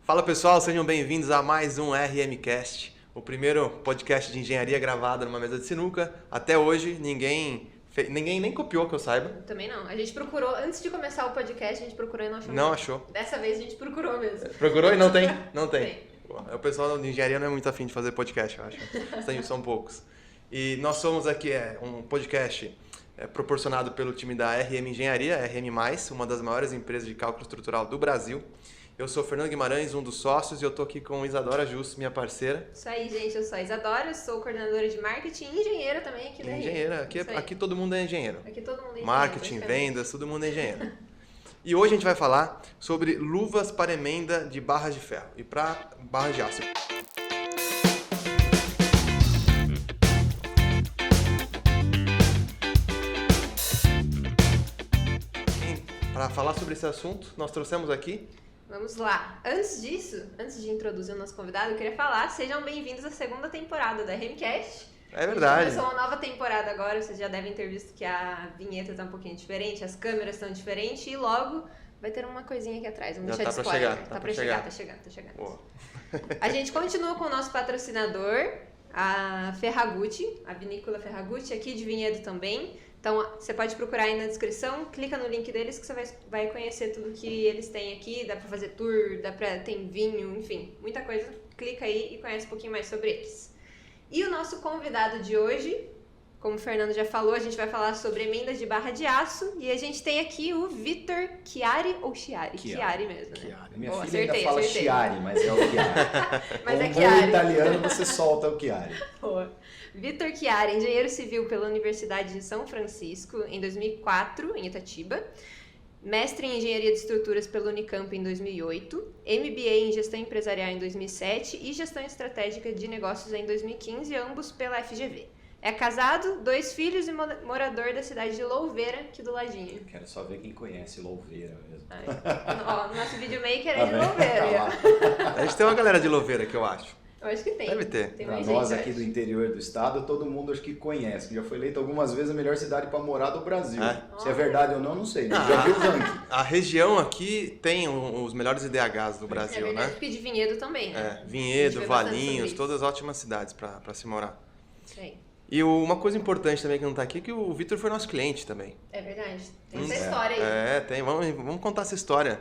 Fala pessoal, sejam bem-vindos a mais um RMcast, o primeiro podcast de engenharia gravado numa mesa de sinuca. Até hoje ninguém nem copiou, que eu saiba. Também não. A gente procurou, antes de começar o podcast, a gente procurou e não achou. Não achou. Dessa vez a gente procurou mesmo. Procurou e não tem? Não tem. O pessoal de engenharia não é muito afim de fazer podcast, eu acho. São poucos. E nós somos aqui um podcast proporcionado pelo time da RM Engenharia, RM+, uma das maiores empresas de cálculo estrutural do Brasil. Eu sou Fernando Guimarães, um dos sócios, e eu tô aqui com Isadora Justo, minha parceira. Isso aí, gente. Eu sou a Isadora, sou coordenadora de marketing e engenheira também aqui da RM. Engenheira. Aqui todo mundo é engenheiro. Aqui todo mundo é engenheiro. Marketing, vendas, todo mundo é engenheiro. E hoje a gente vai falar sobre luvas para emenda de barras de ferro e para barras de aço. Para falar sobre esse assunto, nós trouxemos aqui... Vamos lá. Antes de introduzir o nosso convidado, eu queria falar, sejam bem-vindos à segunda temporada da RMcast. É verdade. Começou uma nova temporada agora, vocês já devem ter visto que a vinheta tá um pouquinho diferente, as câmeras estão diferentes e logo vai ter uma coisinha aqui atrás. Vamos deixar de spoiler. Tá pra chegar. Tá chegando. Boa. A gente continua com o nosso patrocinador, a Ferragutti, a vinícola Ferragutti, aqui de Vinhedo também. Então, você pode procurar aí na descrição, clica no link deles que você vai conhecer tudo que eles têm aqui. Dá pra fazer tour, tem vinho, enfim, muita coisa. Clica aí e conhece um pouquinho mais sobre eles. E o nosso convidado de hoje, como o Fernando já falou, a gente vai falar sobre emendas de barra de aço. E a gente tem aqui o Vitor Chiari, ou Chiari? Chiari mesmo, né? Chiari. Minha Boa, filha ainda fala Chiari, mas é o Chiari. Mas é Como Chiari. bom italiano, você solta o Chiari. Boa. Vitor Chiari, engenheiro civil pela Universidade de São Francisco, em 2004, em Itatiba. Mestre em Engenharia de Estruturas pela Unicamp em 2008. MBA em Gestão Empresarial em 2007 e Gestão Estratégica de Negócios em 2015, ambos pela FGV. É casado, 2 filhos e morador da cidade de Louveira, aqui do ladinho. Quero só ver quem conhece Louveira mesmo. Ó, o nosso videomaker é de Louveira. A gente tem uma galera de Louveira que eu acho. Eu acho que tem. Deve ter. Tem Pra mais nós gente, aqui do interior do estado, todo mundo acho que conhece, que já foi eleito algumas vezes a melhor cidade para morar do Brasil. Se é verdade ou não sei. Já vi o ranking. A região aqui tem os melhores IDHs do Brasil, é verdade, né? porque de Vinhedo também, né? Vinhedo, Valinhos, todas ótimas cidades para se morar. Sim. E uma coisa importante também que não tá aqui é que o Vitor foi nosso cliente também. É verdade. Tem essa história aí. Tem. Vamos contar essa história.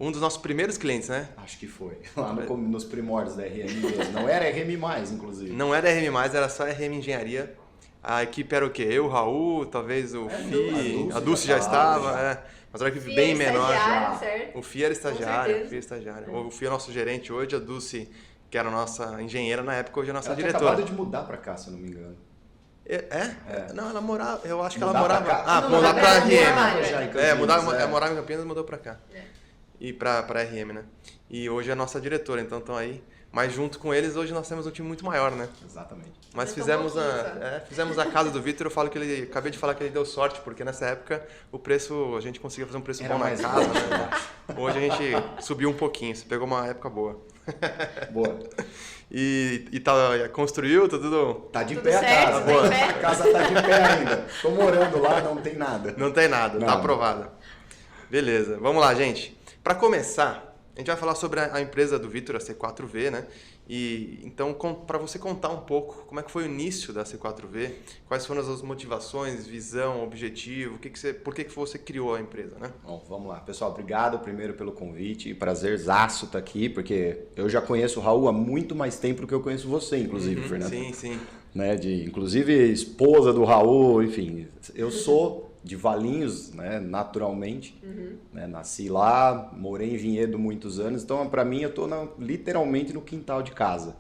Um dos nossos primeiros clientes, né? Acho que foi. Lá nos primórdios da RM mesmo. Não era RM+, inclusive. Não era RM+, era só RM Engenharia. A equipe era o quê? Eu, Raul, talvez o Fi, a Dulce já estava. Mas era uma equipe bem menor já. Certo? O Fi era estagiário. Com O Fi é o nosso gerente hoje, a Dulce, que era a nossa engenheira na época, hoje é a nossa ela diretora. Ela acabado de mudar pra cá, se eu não me engano. Não, ela morava, eu acho que ela Mudar morava... pra cá? Mudar pra RM. Morava em Campinas, mudou pra cá. E pra RM, né? E hoje é a nossa diretora, então estão aí. Mas junto com eles, hoje nós temos um time muito maior, né? Exatamente. Mas fizemos a casa do Vitor, eu falo que acabei de falar que ele deu sorte, porque nessa época a gente conseguia fazer um preço bom na casa, né? Hoje a gente subiu um pouquinho, você pegou uma época boa. Boa. Construiu, tudo... Tá de tudo pé certo, a casa. tá de pé? A casa tá de pé ainda. Tô morando lá, não tem nada. Não tem nada, Não. Tá aprovada. Beleza, vamos lá, gente. Para começar, a gente vai falar sobre a empresa do Vitor, a C4V, né? E então, para você contar um pouco como é que foi o início da C4V, quais foram as motivações, visão, objetivo, por que você criou a empresa, né? Bom, vamos lá. Pessoal, obrigado primeiro pelo convite. Prazerzaço estar aqui, porque eu já conheço o Raul há muito mais tempo do que eu conheço você, inclusive, Fernando. Sim. Né? Inclusive, esposa do Raul, enfim. Eu sou de Valinhos, né, naturalmente. Né, nasci lá, morei em Vinhedo muitos anos, então para mim eu tô literalmente no quintal de casa.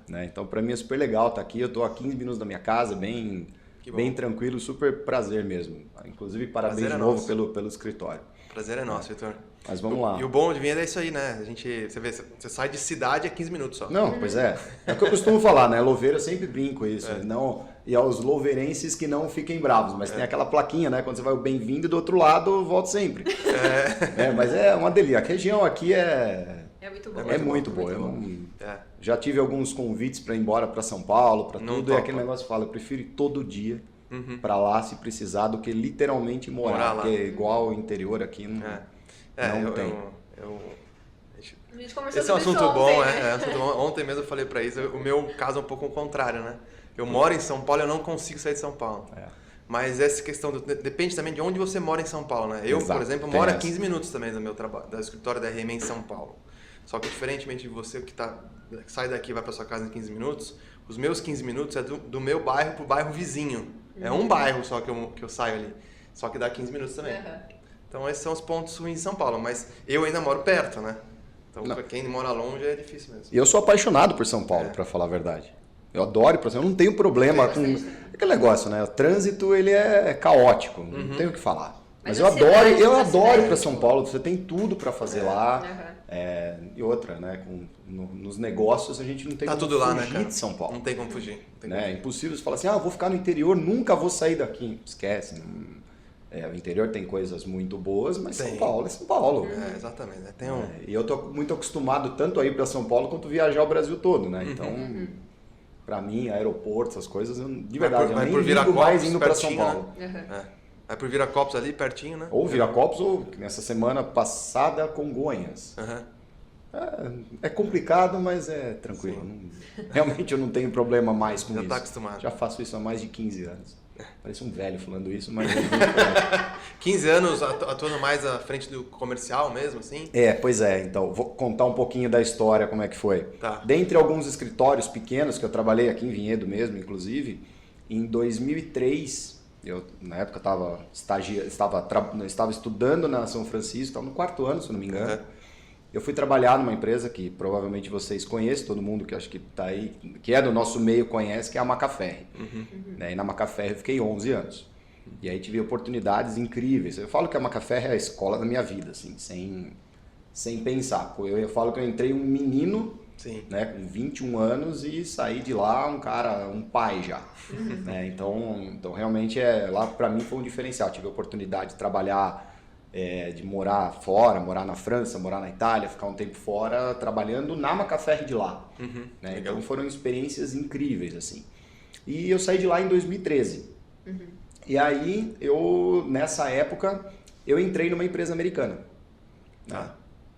Né? Então para mim é super legal estar aqui, eu tô a 15 minutos da minha casa, bem tranquilo, super prazer mesmo. Inclusive parabéns de novo pelo escritório. Prazer é nosso, Vitor. Mas vamos lá. E o bom de Vinhedo é isso aí, né? Você sai de cidade a 15 minutos só. Não, pois é. É o que eu costumo falar, né? Louveira, eu sempre brinco isso. Não, e aos louveirenses que não fiquem bravos, mas tem aquela plaquinha, né? Quando você vai o bem-vindo, do outro lado, volto sempre. Mas é uma delícia. A região aqui é muito boa. É muito boa. Já tive alguns convites para ir embora para São Paulo, para tudo, e aquele negócio fala, eu prefiro ir todo dia para lá, se precisar, do que literalmente morar, porque é igual o interior aqui, não tem. A gente conversou Esse é um sobre assunto isso bom, ontem, né? Ontem mesmo eu falei pra isso. O meu caso é um pouco o contrário, né? Eu moro em São Paulo e eu não consigo sair de São Paulo. Mas essa questão depende também de onde você mora em São Paulo, né? Eu, por exemplo, moro a 15 minutos também do meu trabalho, da escritório da RM em São Paulo. Só que diferentemente de você que sai daqui e vai para sua casa em 15 minutos, os meus 15 minutos é do meu bairro pro bairro vizinho. É um bairro só que eu saio ali. Só que dá 15 minutos também. Então esses são os pontos ruins de São Paulo. Mas eu ainda moro perto, né? Então para quem mora longe é difícil mesmo. E eu sou apaixonado por São Paulo, para falar a verdade. Eu adoro, por exemplo, eu não tenho problema com aquele negócio, né? O trânsito, ele é caótico, não tenho o que falar. Mas eu adoro ir para São Paulo, você tem tudo para fazer lá. E outra, né? Nos negócios a gente não tem como tudo lá, fugir, né, de São Paulo. Não tem como fugir. É impossível você falar assim, vou ficar no interior, nunca vou sair daqui. Esquece. O interior tem coisas muito boas, mas São Paulo é São Paulo. Exatamente. Né? E eu tô muito acostumado tanto a ir para São Paulo quanto viajar o Brasil todo, né? Então... Para mim, aeroporto, essas coisas, de verdade, eu nem ligo mais indo para São Paulo. Né? Vai por Viracopos ali, pertinho, né? Ou Viracopos, ou nessa semana passada, Congonhas. É complicado, mas é tranquilo. Realmente eu não tenho problema mais com isso. Já está acostumado. Já faço isso há mais de 15 anos. Parece um velho falando isso, mas... 15 anos atuando mais à frente do comercial mesmo, assim? Pois é. Então, vou contar um pouquinho da história, como é que foi. Tá. Dentre alguns escritórios pequenos, que eu trabalhei aqui em Vinhedo mesmo, inclusive, em 2003, eu na época estava estudando na São Francisco, estava no 4º ano, se eu não me engano. Eu fui trabalhar numa empresa que provavelmente vocês conhecem, todo mundo que acho que está aí, que é do nosso meio conhece, que é a Macaferri. E na Macaferri eu fiquei 11 anos. E aí tive oportunidades incríveis. Eu falo que a Macaferri é a escola da minha vida, assim, sem pensar. Eu falo que eu entrei um menino, né, com 21 anos e saí de lá um pai já. Né? Então realmente lá para mim foi um diferencial. Tive a oportunidade de trabalhar... de morar fora, morar na França, morar na Itália, ficar um tempo fora trabalhando na Macaferri de lá. Né? Então foram experiências incríveis, assim. E eu saí de lá em 2013. E aí, nessa época, eu entrei numa empresa americana. Né?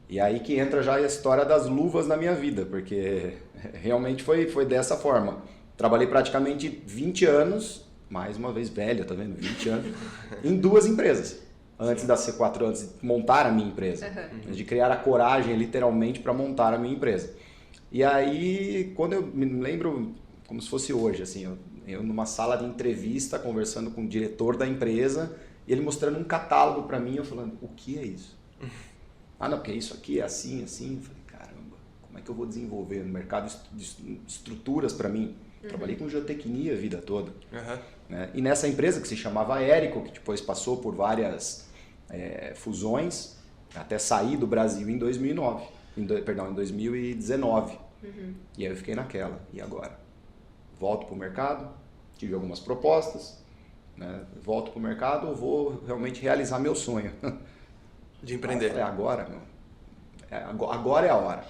E aí que entra já a história das luvas na minha vida, porque realmente foi dessa forma. Trabalhei praticamente 20 anos, mais uma vez velho, tá vendo? 20 anos, em 2 empresas. Antes da C4, antes de montar a minha empresa. De criar a coragem, literalmente, para montar a minha empresa. E aí, quando eu me lembro, como se fosse hoje, assim, eu numa sala de entrevista, conversando com o diretor da empresa, e ele mostrando um catálogo para mim, eu falando, o que é isso? Não, porque isso aqui é assim, assim. Eu falei, caramba, como é que eu vou desenvolver no mercado de estruturas para mim? Trabalhei com geotecnia a vida toda. Né? E nessa empresa que se chamava Érico, que depois passou por várias fusões, até sair do Brasil em 2019. Em 2019. E aí eu fiquei naquela. E agora? Volto para o mercado, tive algumas propostas, né? Volto para o mercado ou vou realmente realizar meu sonho? De empreender. Eu falei, agora é a hora.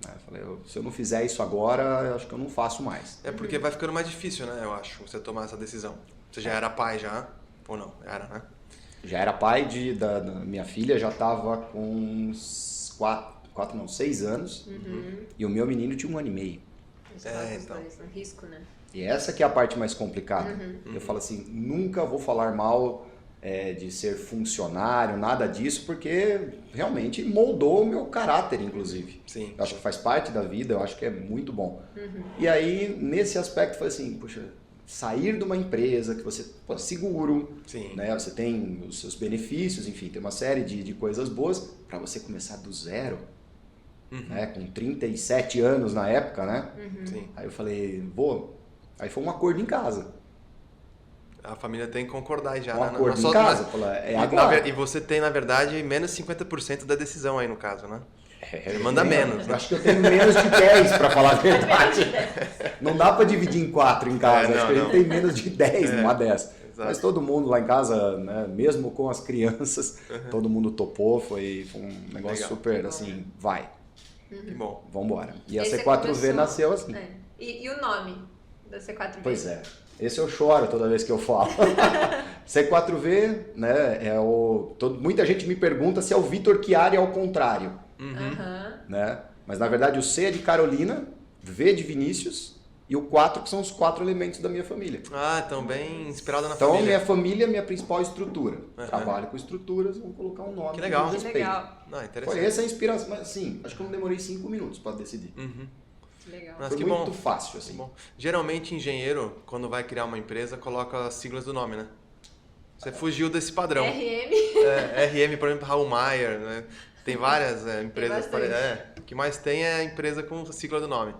Eu falei, se eu não fizer isso agora, eu acho que eu não faço mais. É porque vai ficando mais difícil, né? Eu acho, você tomar essa decisão. Você já era pai já? Ou não? Era, né? Já era pai da minha filha, já estava com 6 anos. E o meu menino tinha 1 ano e meio. Então. No risco, né? E essa que é a parte mais complicada. Eu falo assim, nunca vou falar mal de ser funcionário, nada disso, porque realmente moldou o meu caráter, inclusive. Sim. Eu acho que faz parte da vida, eu acho que é muito bom. E aí, nesse aspecto, foi assim, poxa, sair de uma empresa que você pô, seguro, né? Você tem os seus benefícios, enfim, tem uma série de coisas boas, para você começar do zero, né? Com 37 anos na época, né? Aí eu falei, aí foi um acordo em casa. A família tem que concordar já, um né? acordo em casa, e você tem, na verdade, menos 50% da decisão aí no caso, né? Você manda menos. Né? Acho que eu tenho menos de 10, para falar a verdade. Não dá para dividir em 4 em casa. Acho que a gente tem menos de 10 numa dessa. Exato. Mas todo mundo lá em casa, né, mesmo com as crianças, todo mundo topou. Foi um negócio super assim, vai. Que bom. Vambora. E a C4V nasceu assim. E o nome da C4V? Pois é. Esse eu choro toda vez que eu falo. C4V, né, muita gente me pergunta se é o Vitor Chiari ao contrário. né? Mas na verdade o C é de Carolina, V de Vinícius e o 4 que são os 4 elementos da minha família. Ah, então bem inspirado na Então família. minha família é minha principal estrutura. Trabalho com estruturas, vou colocar um nome. Que legal. eu respeito. Legal. Ah, interessante. Foi essa a inspiração, mas assim, acho que eu não demorei 5 minutos para decidir. Que legal. Mas Foi que muito bom. fácil, assim. Que bom. Geralmente, engenheiro, quando vai criar uma empresa, coloca as siglas do nome, né? Você fugiu desse padrão. RM. RM, por exemplo, Raul Maier, né? Tem várias empresas. bastante. O que mais tem é a empresa com a sigla do nome.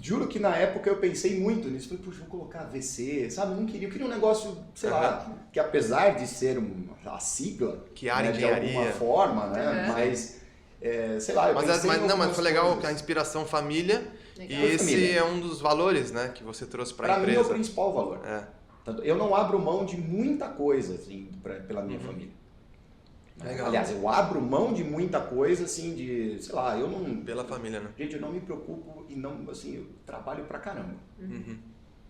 Juro que na época eu pensei muito nisso. Falei, puxa, vou colocar VC, sabe? Eu queria um negócio, sei lá, que apesar de ser a sigla, Que área né, de engenharia. alguma forma, né? Mas, sei lá, eu pensei em Mas foi algumas legal coisas. a inspiração família. Legal. E esse Família. é um dos valores, né, que você trouxe para a Pra mim é empresa. o principal valor. Tanto, eu não abro mão de muita coisa, assim, pela minha família. Legal. Aliás, eu abro mão de muita coisa, assim, de, sei lá, eu não... Pela família, né? Gente, eu não me preocupo e não, assim, eu trabalho pra caramba.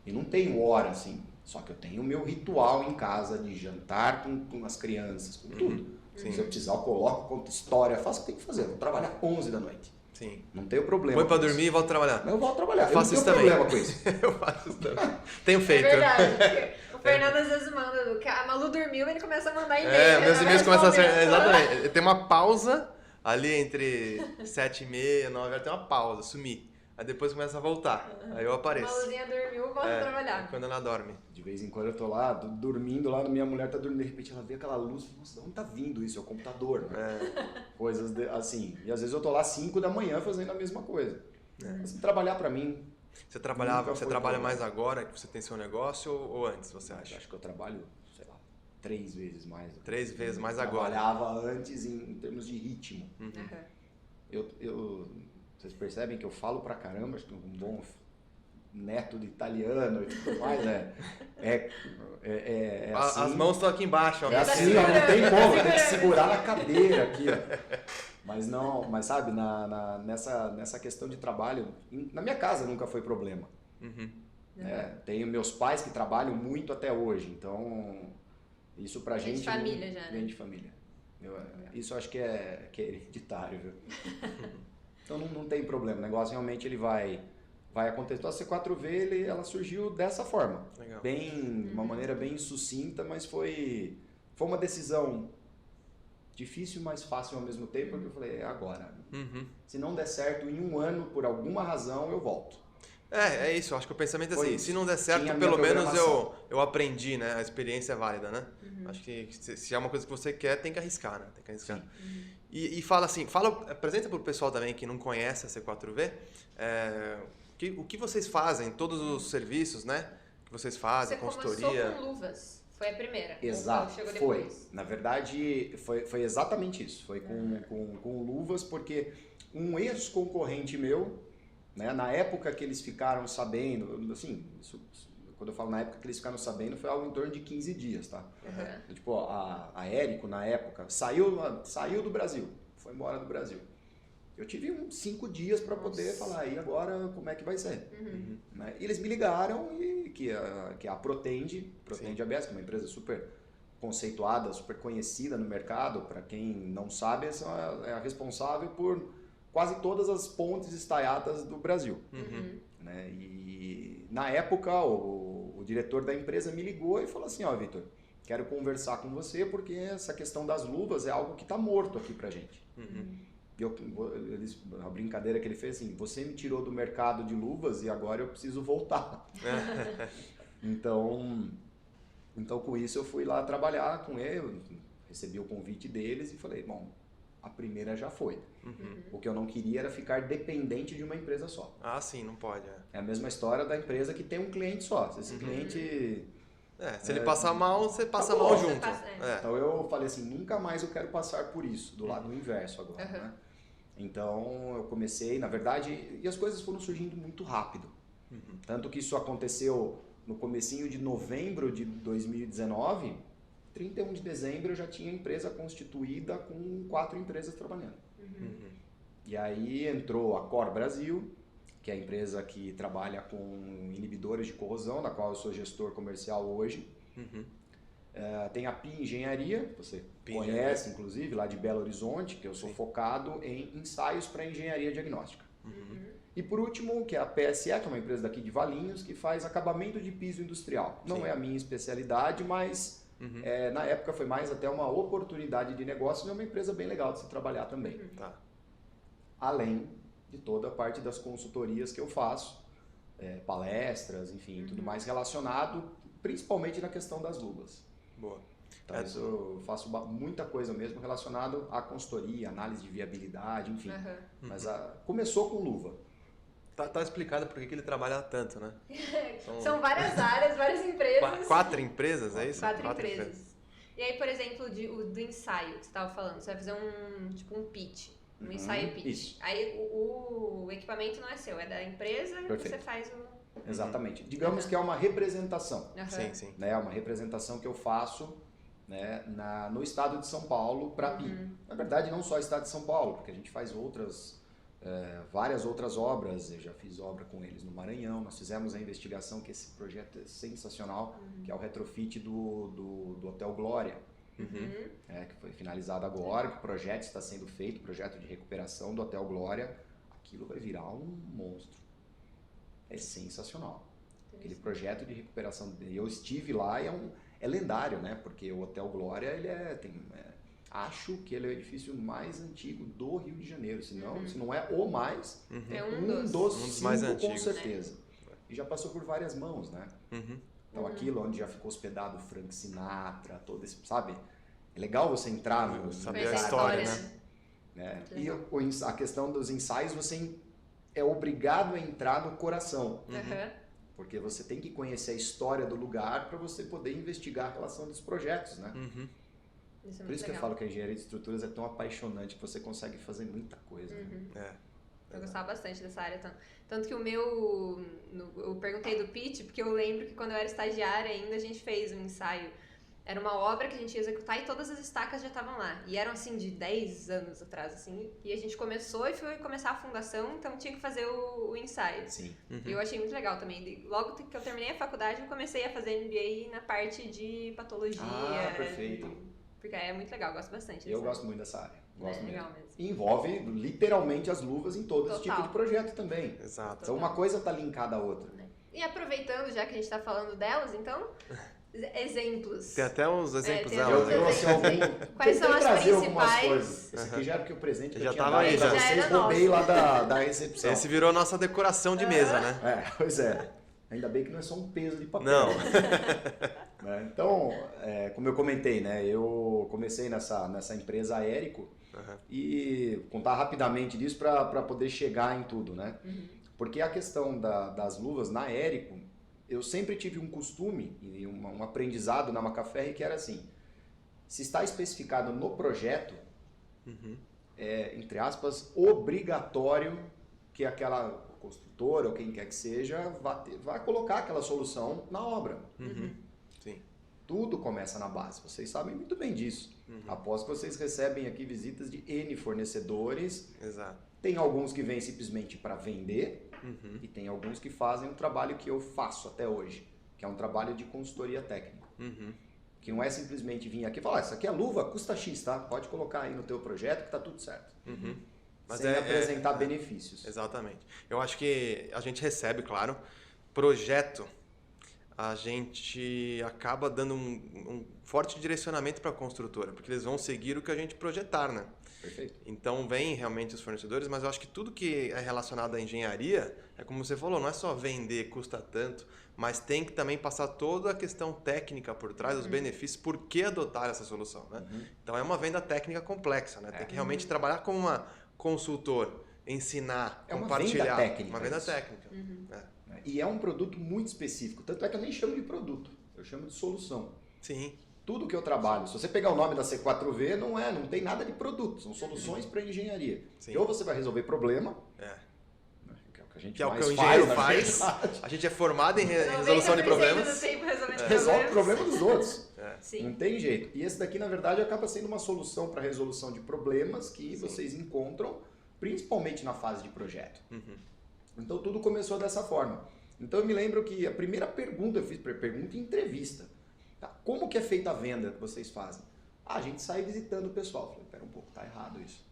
E não tenho hora, assim, só que eu tenho o meu ritual em casa de jantar com as crianças, com tudo. Sim. Se eu precisar, eu coloco, conto história, faço o que tem que fazer. Eu vou trabalhar 11 da noite. Sim. Não tenho problema. Põe pra com isso. dormir e volta a trabalhar. Mas eu vou trabalhar. Eu faço não isso tenho também. problema com isso. Eu faço isso também. Tenho feito. É verdade. O Fernando às vezes manda, a Malu dormiu, ele começa a mandar e-mail. Meus e-mails começam a ser... responder. Exatamente. Tem uma pausa ali entre 7h30 e 9h, tem uma pausa, sumi. Aí depois começa a voltar. Aí eu A apareço. Maluzinha dormiu, volta a trabalhar. Quando ela dorme. De vez em quando eu tô lá, dormindo lá, minha mulher tá dormindo, de repente ela vê aquela luz, nossa, de onde tá vindo isso? É o computador, né? Coisas assim. E às vezes eu tô lá 5 da manhã fazendo a mesma coisa. Assim, trabalhar pra mim, Você Nunca trabalha foi mais problema. agora que você tem seu negócio ou antes, você acha? acho que eu trabalho, sei lá, 3 vezes mais. 3 vezes mais agora. Trabalhava antes em termos de ritmo. Aham. Vocês percebem que eu falo pra caramba, acho que um bom neto de italiano e tudo mais, é assim. As mãos estão aqui embaixo. Ó. É assim, ó, não tem como, tem que segurar na cadeira aqui, ó. Mas sabe, nessa questão de trabalho, na minha casa nunca foi problema. Tenho meus pais que trabalham muito até hoje, então isso pra gente... Vem de família já, né? Vem de família. Isso eu acho que é hereditário, viu? Então não tem problema, o negócio realmente ele vai acontecer. Então a C4V ela surgiu dessa forma, Legal. de uma maneira bem sucinta, mas foi uma decisão difícil, mas fácil ao mesmo tempo, porque eu falei, é agora. Se não der certo em um ano, por alguma razão, eu volto. É isso, eu acho que o pensamento é Foi assim, isso. se não der certo, Tinha a minha pelo menos programação. eu aprendi, né? A experiência é válida, né? Acho que se é uma coisa que você quer, tem que arriscar, né? Tem que arriscar. E fala assim, apresenta para o pessoal também que não conhece a C4V, o que vocês fazem, todos os serviços, né? Que vocês fazem, Você consultoria. começou com luvas, foi a primeira. Exato, Ou chegou foi. depois? Na verdade, foi exatamente isso. Foi com luvas, porque um ex-concorrente meu, né, na época que eles ficaram sabendo, assim, quando eu falo na época que eles ficaram sabendo, foi algo em torno de 15 dias, tá? Tipo, a Érico, na época, saiu do Brasil, foi embora do Brasil. Eu tive uns 5 dias para poder falar, e agora como é que vai ser? Né? E eles me ligaram que a Protende ABS, que é uma empresa super conceituada, super conhecida no mercado, para quem não sabe, é a responsável por quase todas as pontes estaiadas do Brasil. Né? E na época o diretor da empresa me ligou e falou assim, Vitor, quero conversar com você porque essa questão das luvas é algo que está morto aqui pra gente. A brincadeira que ele fez assim, você me tirou do mercado de luvas e agora eu preciso voltar. Então com isso eu fui lá trabalhar com ele, recebi o convite deles e falei, bom, a primeira já foi. O que eu não queria era ficar dependente de uma empresa só. Ah, sim, não pode. É a mesma história da empresa que tem um cliente só. Se esse cliente... se ele passar mal, você passa Acabou. mal junto. Então eu falei assim, nunca mais eu quero passar por isso, do lado inverso agora. Né? Então eu comecei, na verdade, e as coisas foram surgindo muito rápido. Tanto que isso aconteceu no comecinho de novembro de 2019, 31 de dezembro eu já tinha a empresa constituída com 4 empresas trabalhando. E aí entrou a Cor Brasil, que é a empresa que trabalha com inibidores de corrosão, da qual eu sou gestor comercial hoje. Tem a PI Engenharia, você PI conhece, inclusive, lá de Belo Horizonte, que eu sou Sim. focado em ensaios para engenharia diagnóstica. E por último, que é a PSE, que é uma empresa daqui de Valinhos, que faz acabamento de piso industrial. Não Sim. é a minha especialidade, mas na época foi mais até uma oportunidade de negócio e é uma empresa bem legal de se trabalhar também. Tá. Além de toda a parte das consultorias que eu faço, palestras, enfim, tudo mais relacionado, principalmente na questão das luvas. Boa. Então, isso eu faço muita coisa mesmo relacionado à consultoria, análise de viabilidade, enfim. Mas começou com luva. Tá explicado por que ele trabalha tanto, né? São várias áreas, várias empresas. 4 empresas, é isso? 4 empresas. E aí, por exemplo, do ensaio que você estava falando, você vai fazer um pitch, um ensaio pitch. Isso. Aí o equipamento não é seu, é da empresa e você faz o... Exatamente. Digamos que é uma representação. Sim, sim. Né? Uma representação que eu faço, né, no estado de São Paulo para a PI. Na verdade, não só o estado de São Paulo, porque a gente faz várias outras obras. Eu já fiz obra com eles no Maranhão. Nós fizemos a investigação, que esse projeto é sensacional, que é o retrofit do Hotel Glória. Que foi finalizado agora, que o projeto está sendo feito, o projeto de recuperação do Hotel Glória. Aquilo vai virar um monstro. É sensacional. Aquele projeto de recuperação, eu estive lá e é lendário, né? Porque o Hotel Glória, ele acho que ele é o edifício mais antigo do Rio de Janeiro, se não é o mais, É um dos dos 5 mais com antigos. certeza. E já passou por várias mãos, né? Então aquilo onde já ficou hospedado Frank Sinatra, todo esse, sabe? É legal você entrar no Saber a Conhecer história, né? né? E a questão dos ensaios, você é obrigado a entrar no coração. Porque você tem que conhecer a história do lugar para você poder investigar a relação dos projetos, né? Isso é Por isso que eu falo que a engenharia de estruturas é tão apaixonante que você consegue fazer muita coisa. Né? Eu gostava bastante dessa área. Tanto que eu perguntei do pitch, porque eu lembro que quando eu era estagiária ainda, a gente fez um ensaio. Era uma obra que a gente ia executar e todas as estacas já estavam lá. E eram, assim, de 10 anos atrás, assim. E a gente começou e foi começar a fundação, então tinha que fazer o ensaio. Sim. E eu achei muito legal também. Logo que eu terminei a faculdade, eu comecei a fazer MBA na parte de patologia. Perfeito. Porque é muito legal, eu gosto bastante. Eu gosto muito dessa área. Gosto mesmo. Legal mesmo. E envolve literalmente as luvas em todo esse tipo de projeto também. Exato. Então uma coisa está linkada à outra. E aproveitando, já que a gente está falando delas, então, exemplos. Tem até uns exemplos tem dela. alguns né? trouxe Quais são as trazer algumas principais? coisas. Esse aqui já era que o presente que Já eu tinha tava dado aí, pra já. vocês, Já era roubei lá da recepção. Esse virou nossa decoração de mesa, né? Pois é. Ainda bem que não é só um peso de papel. Não. Né? Então, como eu comentei, né, eu comecei nessa empresa Aérico e contar rapidamente disso para poder chegar em tudo, né? Porque a questão das luvas na Aérico, eu sempre tive um costume e um aprendizado na Macaferri que era assim, se está especificado no projeto, entre aspas, obrigatório que aquela construtora ou quem quer que seja vai colocar aquela solução na obra. Sim. Tudo começa na base, vocês sabem muito bem disso. Após que vocês recebem aqui visitas de N fornecedores, Exato. tem alguns que vêm simplesmente para vender e tem alguns que fazem um trabalho que eu faço até hoje, que é um trabalho de consultoria técnica. Que não é simplesmente vir aqui e falar, isso aqui é luva, custa X, tá? Pode colocar aí no teu projeto que tá tudo certo. Mas sem apresentar benefícios. Exatamente. Eu acho que a gente recebe, claro, projeto, a gente acaba dando um forte direcionamento para a construtora, porque eles vão seguir o que a gente projetar, né? Perfeito. Então vem realmente os fornecedores, mas eu acho que tudo que é relacionado à engenharia, é como você falou, não é só vender, custa tanto, mas tem que também passar toda a questão técnica por trás, os benefícios, por que adotar essa solução, né? Então é uma venda técnica complexa, né? Tem que realmente trabalhar como uma consultor, ensinar, compartilhar. Uma venda técnica. E é um produto muito específico, tanto é que eu nem chamo de produto, eu chamo de solução. Sim. Tudo que eu trabalho, se você pegar o nome da C4V, não tem nada de produto, são soluções para engenharia. Sim. E ou você vai resolver problema, que é o que a gente Que é o mais que o engenheiro faz. A gente é formado em resolução de problemas. Do tempo resolvendo Resolve o problema dos outros. Sim. Não tem jeito. E esse daqui, na verdade, acaba sendo uma solução para resolução de problemas que vocês encontram, principalmente na fase de projeto. Então tudo começou dessa forma. Então eu me lembro que a primeira pergunta eu fiz, pergunta em entrevista. Tá. Como que é feita a venda que vocês fazem? A gente sai visitando o pessoal. Falei, pera um pouco, tá errado isso.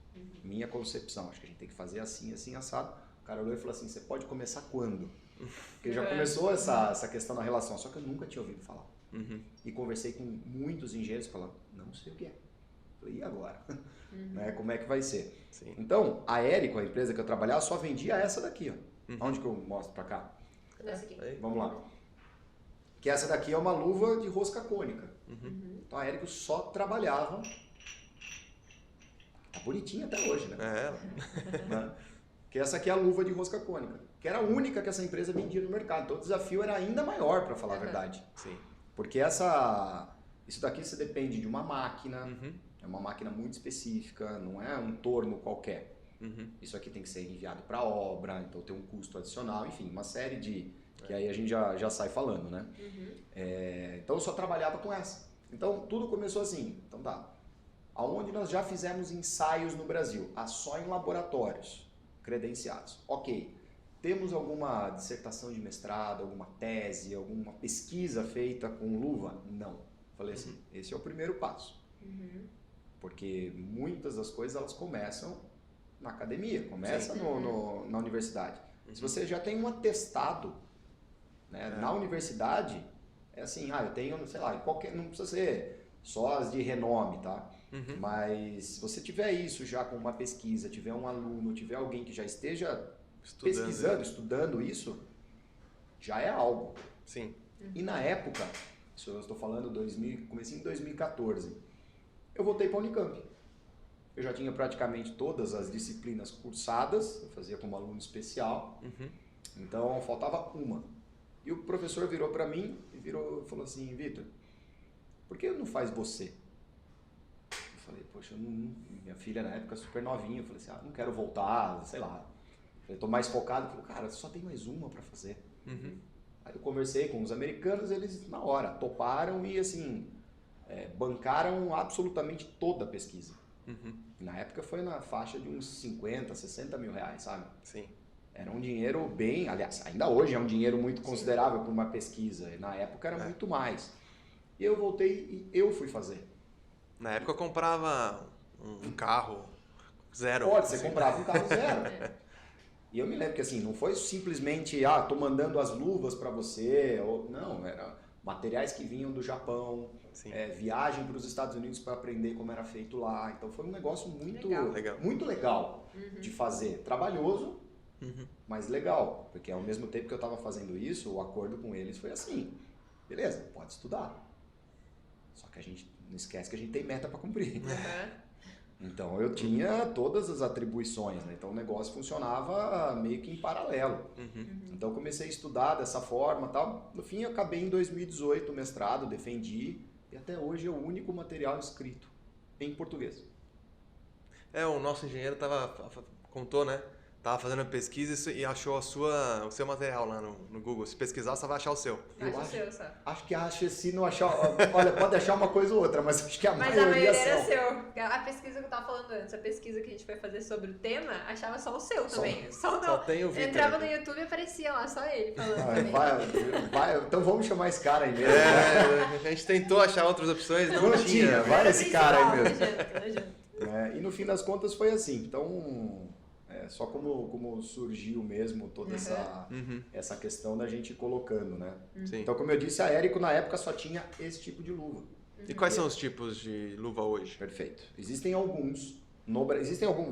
Minha concepção, acho que a gente tem que fazer assim, assim, assado. O cara olhou e falou assim, você pode começar quando? Porque já começou essa questão da relação, só que eu nunca tinha ouvido falar. E conversei com muitos engenheiros falando, não sei o que é. Falei, e agora? Né, como é que vai ser? Sim. Então, a Érico, a empresa que eu trabalhava, só vendia essa daqui. Ó. Onde que eu mostro pra cá? Essa aqui. Vamos lá. Que essa daqui é uma luva de rosca cônica. Então a Érico só trabalhava. Tá bonitinha até hoje, né? Né? Que essa aqui é a luva de rosca cônica. Que era a única que essa empresa vendia no mercado. Então o desafio era ainda maior, para falar a verdade. Sim. Porque isso daqui você depende de uma máquina. É uma máquina muito específica, não é um torno qualquer. Isso aqui tem que ser enviado para obra, então tem um custo adicional, enfim, uma série de... que aí a gente já sai falando, né? Então eu só trabalhava com essa. Então tudo começou assim. Então tá. Aonde nós já fizemos ensaios no Brasil? Só em laboratórios credenciados. Ok. Temos alguma dissertação de mestrado, alguma tese, alguma pesquisa feita com luva? Não. Falei assim, esse é o primeiro passo. Porque muitas das coisas elas começam na academia, começam na universidade. Se você já tem um atestado, né, na universidade, é assim, eu tenho, sei lá, não precisa ser só as de renome, tá? Mas se você tiver isso já com uma pesquisa, tiver um aluno, tiver alguém que já esteja pesquisando, estudando isso, já é algo. Sim. E na época, isso eu estou falando comecei em 2014, eu voltei para a Unicamp. Eu já tinha praticamente todas as disciplinas cursadas, eu fazia como aluno especial, então faltava uma. E o professor virou para mim e falou assim, Vitor, por que não faz você? Eu falei, poxa, minha filha na época super novinha, eu falei assim, não quero voltar, sei lá. Eu falei, tô mais focado, eu falei, cara, só tem mais uma para fazer. Aí eu conversei com os americanos, eles na hora toparam e assim, bancaram absolutamente toda a pesquisa. Na época foi na faixa de uns 50, 60 mil reais, sabe? Sim. Era um dinheiro bem, aliás, ainda hoje é um dinheiro muito considerável para uma pesquisa, na época era muito mais. E eu voltei e eu fui fazer. Na época eu comprava um carro zero. Pode, você comprava um carro zero. E eu me lembro que assim, não foi simplesmente, tô mandando as luvas para você, não, era materiais que vinham do Japão, viagem para os Estados Unidos para aprender como era feito lá. Então foi um negócio muito legal de fazer. Trabalhoso, mas legal. Porque ao mesmo tempo que eu estava fazendo isso, o acordo com eles foi assim, beleza, pode estudar. Só que a gente não esquece que a gente tem meta para cumprir. Então eu tinha todas as atribuições, né? Então o negócio funcionava meio que em paralelo. Então eu comecei a estudar dessa forma e tal. No fim eu acabei em 2018 o mestrado, defendi e até hoje é o único material escrito em português. O nosso engenheiro contou, né? Tava fazendo pesquisa e achou o seu material lá no Google. Se pesquisar, você vai achar o seu. Acho que se não achar... Olha, pode achar uma coisa ou outra, mas acho que a maioria era seu. A pesquisa que eu tava falando antes, a pesquisa que a gente foi fazer sobre o tema, achava só o seu também. Só tem o Vitor. Entrava no YouTube e aparecia lá, só ele falando também. Então vamos chamar esse cara aí mesmo. A gente tentou achar outras opções, não tinha. Vai esse cara aí mesmo. Não adianta. E no fim das contas foi assim. Então... só como surgiu mesmo toda essa questão da gente colocando, né? Sim. Então, como eu disse, a Érico na época só tinha esse tipo de luva. E quais são os tipos de luva hoje? Perfeito. Existem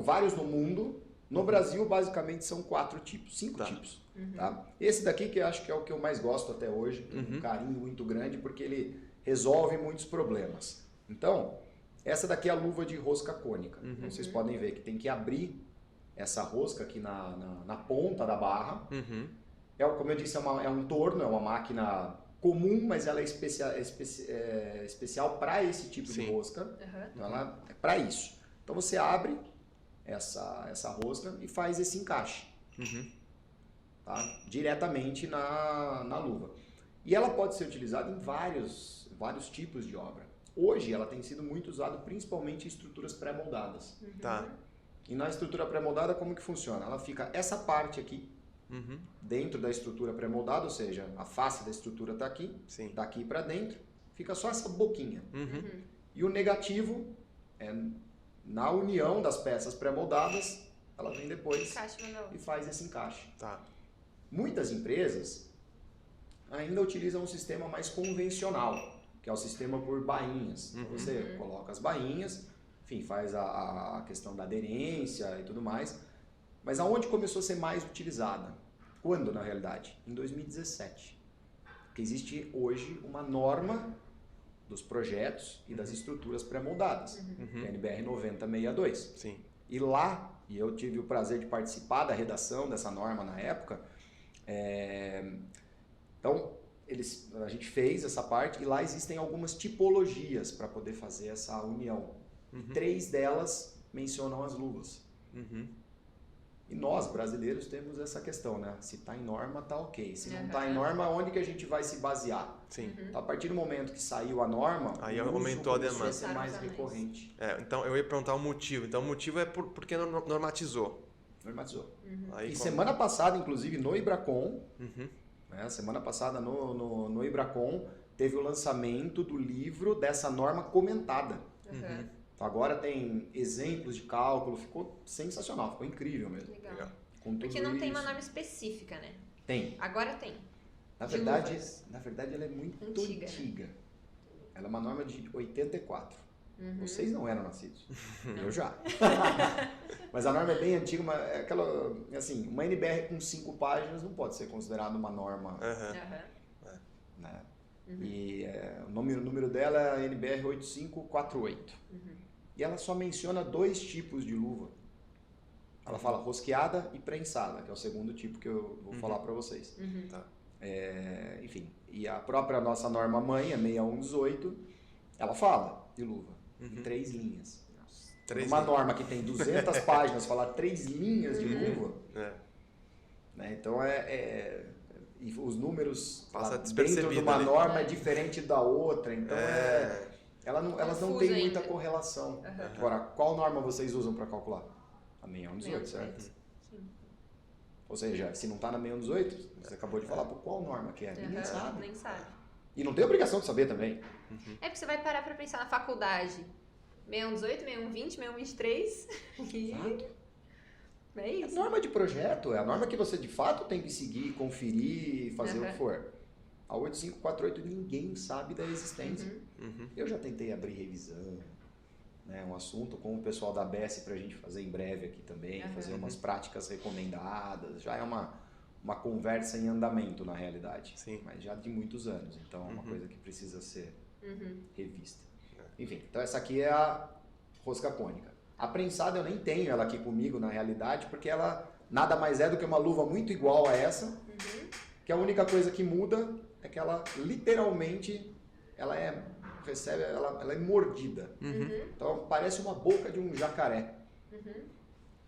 vários no mundo. No Brasil, basicamente, são 4 tipos, 5 tipos. Tá? Esse daqui que eu acho que é o que eu mais gosto até hoje, tem um carinho muito grande, porque ele resolve muitos problemas. Então, essa daqui é a luva de rosca cônica. Então, vocês podem ver que tem que abrir essa rosca aqui na ponta da barra. Como eu disse, é um torno, é uma máquina comum, mas ela é especial para esse tipo de rosca. Então ela é para isso. Então você abre essa rosca e faz esse encaixe. Tá? Diretamente na luva. E ela pode ser utilizada em vários tipos de obra. Hoje ela tem sido muito usada principalmente em estruturas pré-moldadas. Tá. E na estrutura pré-moldada, como que funciona? Ela fica essa parte aqui, dentro da estrutura pré-moldada, ou seja, a face da estrutura está aqui, daqui para dentro, fica só essa boquinha. Uhum. E o negativo é na união das peças pré-moldadas, ela vem depois e faz esse encaixe. Tá. Muitas empresas ainda utilizam um sistema mais convencional, que é o sistema por bainhas. Então você coloca as bainhas, enfim, faz a questão da aderência e tudo mais. Mas aonde começou a ser mais utilizada? Quando, na realidade? Em 2017. Porque existe hoje uma norma dos projetos e das estruturas pré-moldadas, que é a NBR 9062. Sim. E lá, e eu tive o prazer de participar da redação dessa norma na época, então a gente fez essa parte e lá existem algumas tipologias para poder fazer essa união. E 3 delas mencionam as luvas. E nós, brasileiros, temos essa questão, né? Se está em norma, tá ok. Se não está em norma, onde que a gente vai se basear? Sim. Então, a partir do momento que saiu a norma, aí o uso aumentou a demanda. a ser mais recorrente. Então, eu ia perguntar o motivo. Então, o motivo é porque normatizou. Normatizou. Aí, semana passada, inclusive, no Ibracon, né? Semana passada no Ibracon, teve o lançamento do livro dessa norma comentada. Então, agora tem exemplos de cálculo, ficou sensacional, ficou incrível mesmo. Legal. Com tudo Porque não tem uma isso. norma específica, né? Tem. Agora tem. Na De verdade, luvas. ela é muito Antiga, antiga. Ela é uma norma de 84. Vocês não eram nascidos. Eu já. Mas a norma é bem antiga, mas é aquela, assim, uma NBR com 5 páginas não pode ser considerada uma norma, né? E o número dela é a NBR 8548. E ela só menciona 2 tipos de luva. Ela fala rosqueada e prensada, que é o segundo tipo que eu vou falar para vocês. Tá. Enfim, e a própria nossa norma mãe, a 6118, ela fala de luva, em 3 linhas. Uma norma que tem 200 páginas, falar 3 linhas de luva, né? Então e os números passa dentro de uma ali. norma é diferente da outra, então elas não têm muita ainda. correlação. Agora, qual norma vocês usam para calcular? A 6118, certo? Sim. Ou seja, se não está na 6118, você acabou de falar por qual norma que é, ninguém sabe. Nem sabe. E não tem obrigação de saber também. É porque você vai parar pra pensar na faculdade. 6118, 6120, 6123. Exato. É É isso. norma de projeto, é a norma que você de fato tem que seguir, conferir, fazer o que for. A 8548 ninguém sabe da existência. Eu já tentei abrir revisão, né, um assunto com o pessoal da BES pra gente fazer em breve aqui também, fazer umas práticas recomendadas, já é uma conversa em andamento na realidade, Sim. mas já de muitos anos, então é uma coisa que precisa ser revista. Enfim, então essa aqui é a rosca cônica. A prensada eu nem tenho ela aqui comigo na realidade, porque ela nada mais é do que uma luva muito igual a essa, que a única coisa que muda é que ela literalmente ela é mordida. Então parece uma boca de um jacaré.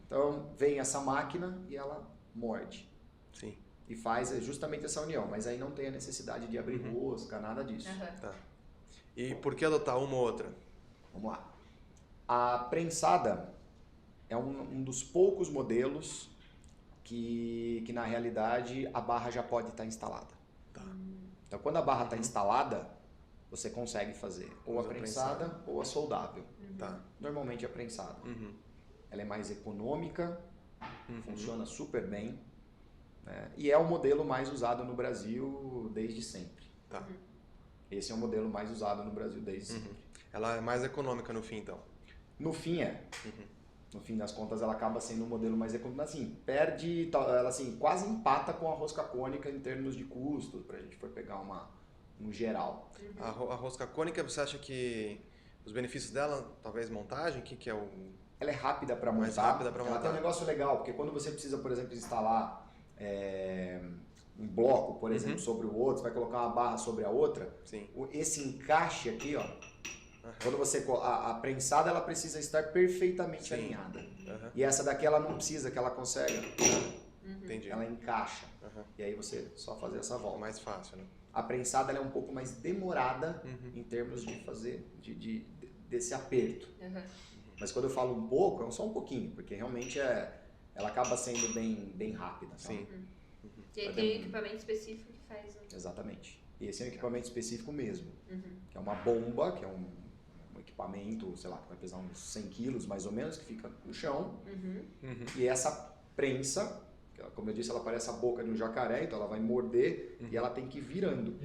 Então vem essa máquina e ela morde. Sim. E faz justamente essa união, mas aí não tem a necessidade de abrir rosca, nada disso. Tá. E por que adotar uma ou outra? Vamos lá. A prensada é um dos poucos modelos que na realidade a barra já pode estar instalada. Tá. Então quando a barra está instalada, você consegue fazer ou a Usa prensada ou a soldável. Tá. Normalmente a prensada. Ela é mais econômica, funciona super bem, né? E é o modelo mais usado no Brasil desde sempre. Tá. Esse é o modelo mais usado no Brasil desde sempre. Ela é mais econômica no fim, então. No fim No fim das contas ela acaba sendo um modelo mais econômico, assim, ela assim, quase empata com a rosca cônica em termos de custos, pra gente for pegar um geral. A rosca cônica, você acha que os benefícios dela, talvez montagem, o que é o... Ela é rápida para montar. Mais rápida para montar. Ela tem um negócio legal, porque quando você precisa, por exemplo, instalar um bloco, por exemplo, sobre o outro, você vai colocar uma barra sobre a outra, Sim. Esse encaixe aqui, ó, quando você a prensada ela precisa estar perfeitamente alinhada. E essa daqui ela não precisa, que ela consegue. Entendi. Ela encaixa. E aí você só fazer essa volta. Mais fácil, né? A prensada ela é um pouco mais demorada em termos de fazer desse aperto. Mas quando eu falo um pouco, é só um pouquinho, porque realmente ela acaba sendo bem rápida. Sim. E aí tem um equipamento específico que faz. Exatamente. Esse é um equipamento específico mesmo, que é uma bomba, que é um equipamento, sei lá, que vai pesar uns 100 quilos mais ou menos, que fica no chão. E essa prensa, como eu disse, ela parece a boca de um jacaré, então ela vai morder e ela tem que ir virando.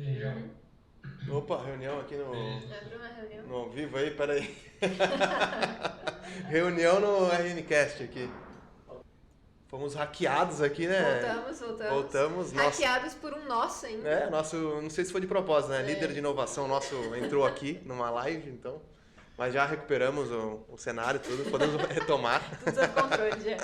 Opa, reunião aqui no... Abre uma reunião. No ao vivo aí, peraí. Reunião no RNCast aqui. Fomos hackeados aqui, né? Voltamos. Hackeados por um nosso ainda. Não sei se foi de propósito, né? Líder de inovação nosso entrou aqui numa live, então. Mas já recuperamos o cenário, tudo, podemos retomar. Tudo sob controle, já.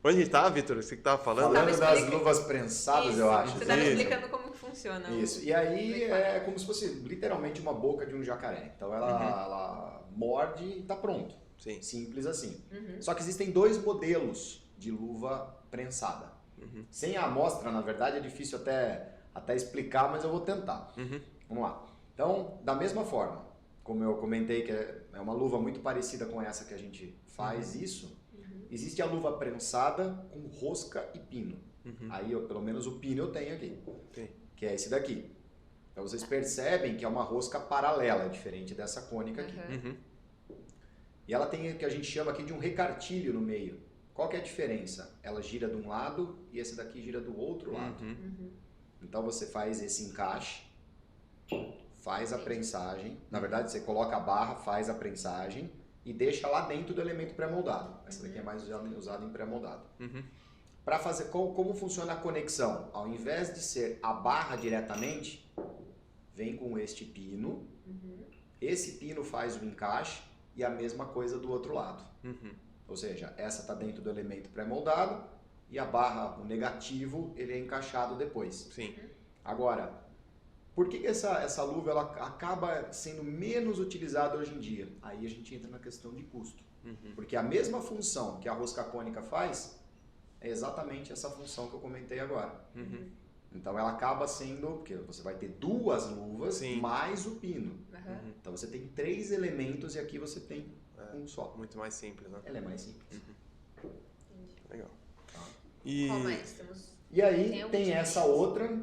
Onde a gente tá, Vitor? Você que tava falando? Falando das luvas prensadas, Isso, eu acho. Você estava explicando como que funciona. Isso, e aí é como se fosse literalmente uma boca de um jacaré. Então ela morde e tá pronto. Sim. Simples assim. Só que existem 2 modelos de luva prensada. Sem a amostra, na verdade, é difícil até explicar, mas eu vou tentar. Vamos lá. Então, da mesma forma, como eu comentei que é uma luva muito parecida com essa que a gente faz isso, existe a luva prensada com rosca e pino. Aí, pelo menos o pino eu tenho aqui, que é esse daqui. Então vocês percebem que é uma rosca paralela, diferente dessa cônica aqui. E ela tem o que a gente chama aqui de um recartilho no meio. Qual que é a diferença? Ela gira de um lado e esse daqui gira do outro lado. Então você faz esse encaixe, faz a prensagem. Na verdade, você coloca a barra, faz a prensagem e deixa lá dentro do elemento pré-moldado. Essa daqui é mais usada em pré-moldado. Para fazer, como funciona a conexão? Ao invés de ser a barra diretamente, vem com este pino. Esse pino faz o encaixe e a mesma coisa do outro lado. Ou seja, essa está dentro do elemento pré-moldado e a barra, o negativo, ele é encaixado depois. Sim. Agora, por que essa luva ela acaba sendo menos utilizada hoje em dia? Aí a gente entra na questão de custo. Porque a mesma função que a rosca cônica faz é exatamente essa função que eu comentei agora. Então ela acaba sendo, porque você vai ter 2 luvas mais o pino. Então você tem 3 elementos e aqui você tem um só. Muito mais simples, né? Ela é mais simples. Legal. Tá. Qual mais temos? E aí tem essa outra,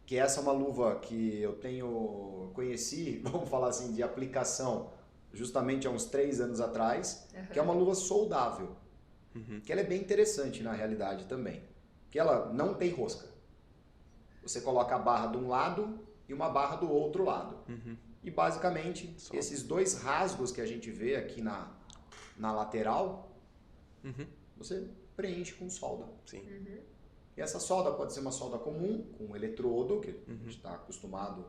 que essa é uma luva que eu conheci, vamos falar assim, de aplicação justamente há uns 3 anos atrás, que é uma luva soldável. Que ela é bem interessante na realidade também. Que ela não tem rosca. Você coloca a barra de um lado e uma barra do outro lado. E basicamente, esses 2 rasgos que a gente vê aqui na lateral, você preenche com solda. Sim. E essa solda pode ser uma solda comum, com um eletrodo, que a gente está acostumado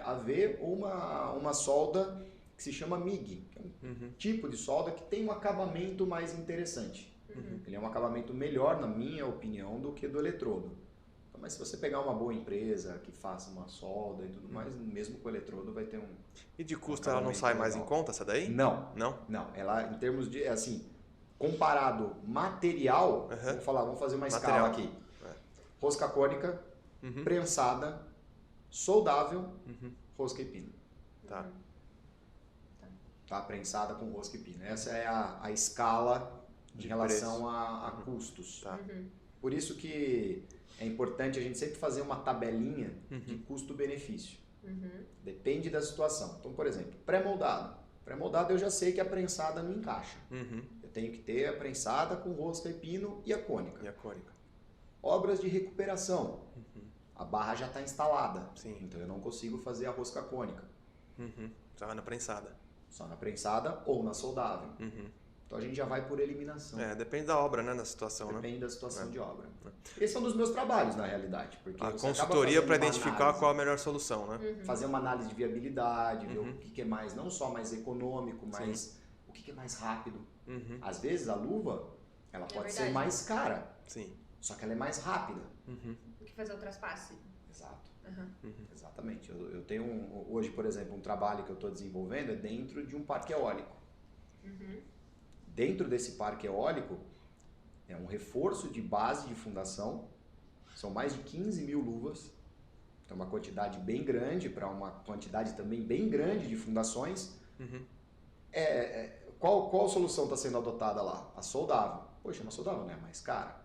a ver, ou uma solda que se chama MIG, que é um tipo de solda que tem um acabamento mais interessante. Ele é um acabamento melhor, na minha opinião, do que do eletrodo. Então, mas se você pegar uma boa empresa que faça uma solda e tudo mais, mesmo com o eletrodo vai ter um... E de custo ela não sai mais em conta, essa daí? Não. Não? Não. Ela, em termos de, assim, comparado material, vamos fazer uma escala aqui. Rosca cônica, prensada, soldável, rosca e pino. Tá, prensada com rosca e pino. Essa é a escala em relação a custos. Por isso que é importante a gente sempre fazer uma tabelinha de custo-benefício. Depende da situação. Então, por exemplo, pré-moldado. Pré-moldado eu já sei que a prensada não encaixa. Eu tenho que ter a prensada com rosca e pino e a cônica. Obras de recuperação. A barra já está instalada. Então eu não consigo fazer a rosca cônica. Só na prensada. Só na prensada ou na soldável. Então a gente já vai por eliminação. Depende da obra, né? Da situação, Depende da situação de obra. Esse é um dos meus trabalhos, na realidade. Porque a consultoria para identificar qual a melhor solução, né? Fazer uma análise de viabilidade, ver o que é mais, não só mais econômico, mas o que é mais rápido. Às vezes a luva, ela pode ser mais cara. Só que ela é mais rápida. Do que fazer o traspasse. Exato. Exatamente. Eu tenho hoje, por exemplo, um trabalho que eu estou desenvolvendo é dentro de um parque eólico. Dentro desse parque eólico é um reforço de base de fundação. São mais de 15 mil luvas. Então uma quantidade bem grande para uma quantidade também bem grande de fundações. Qual solução está sendo adotada lá? A soldável. Poxa, uma soldável não é mais cara?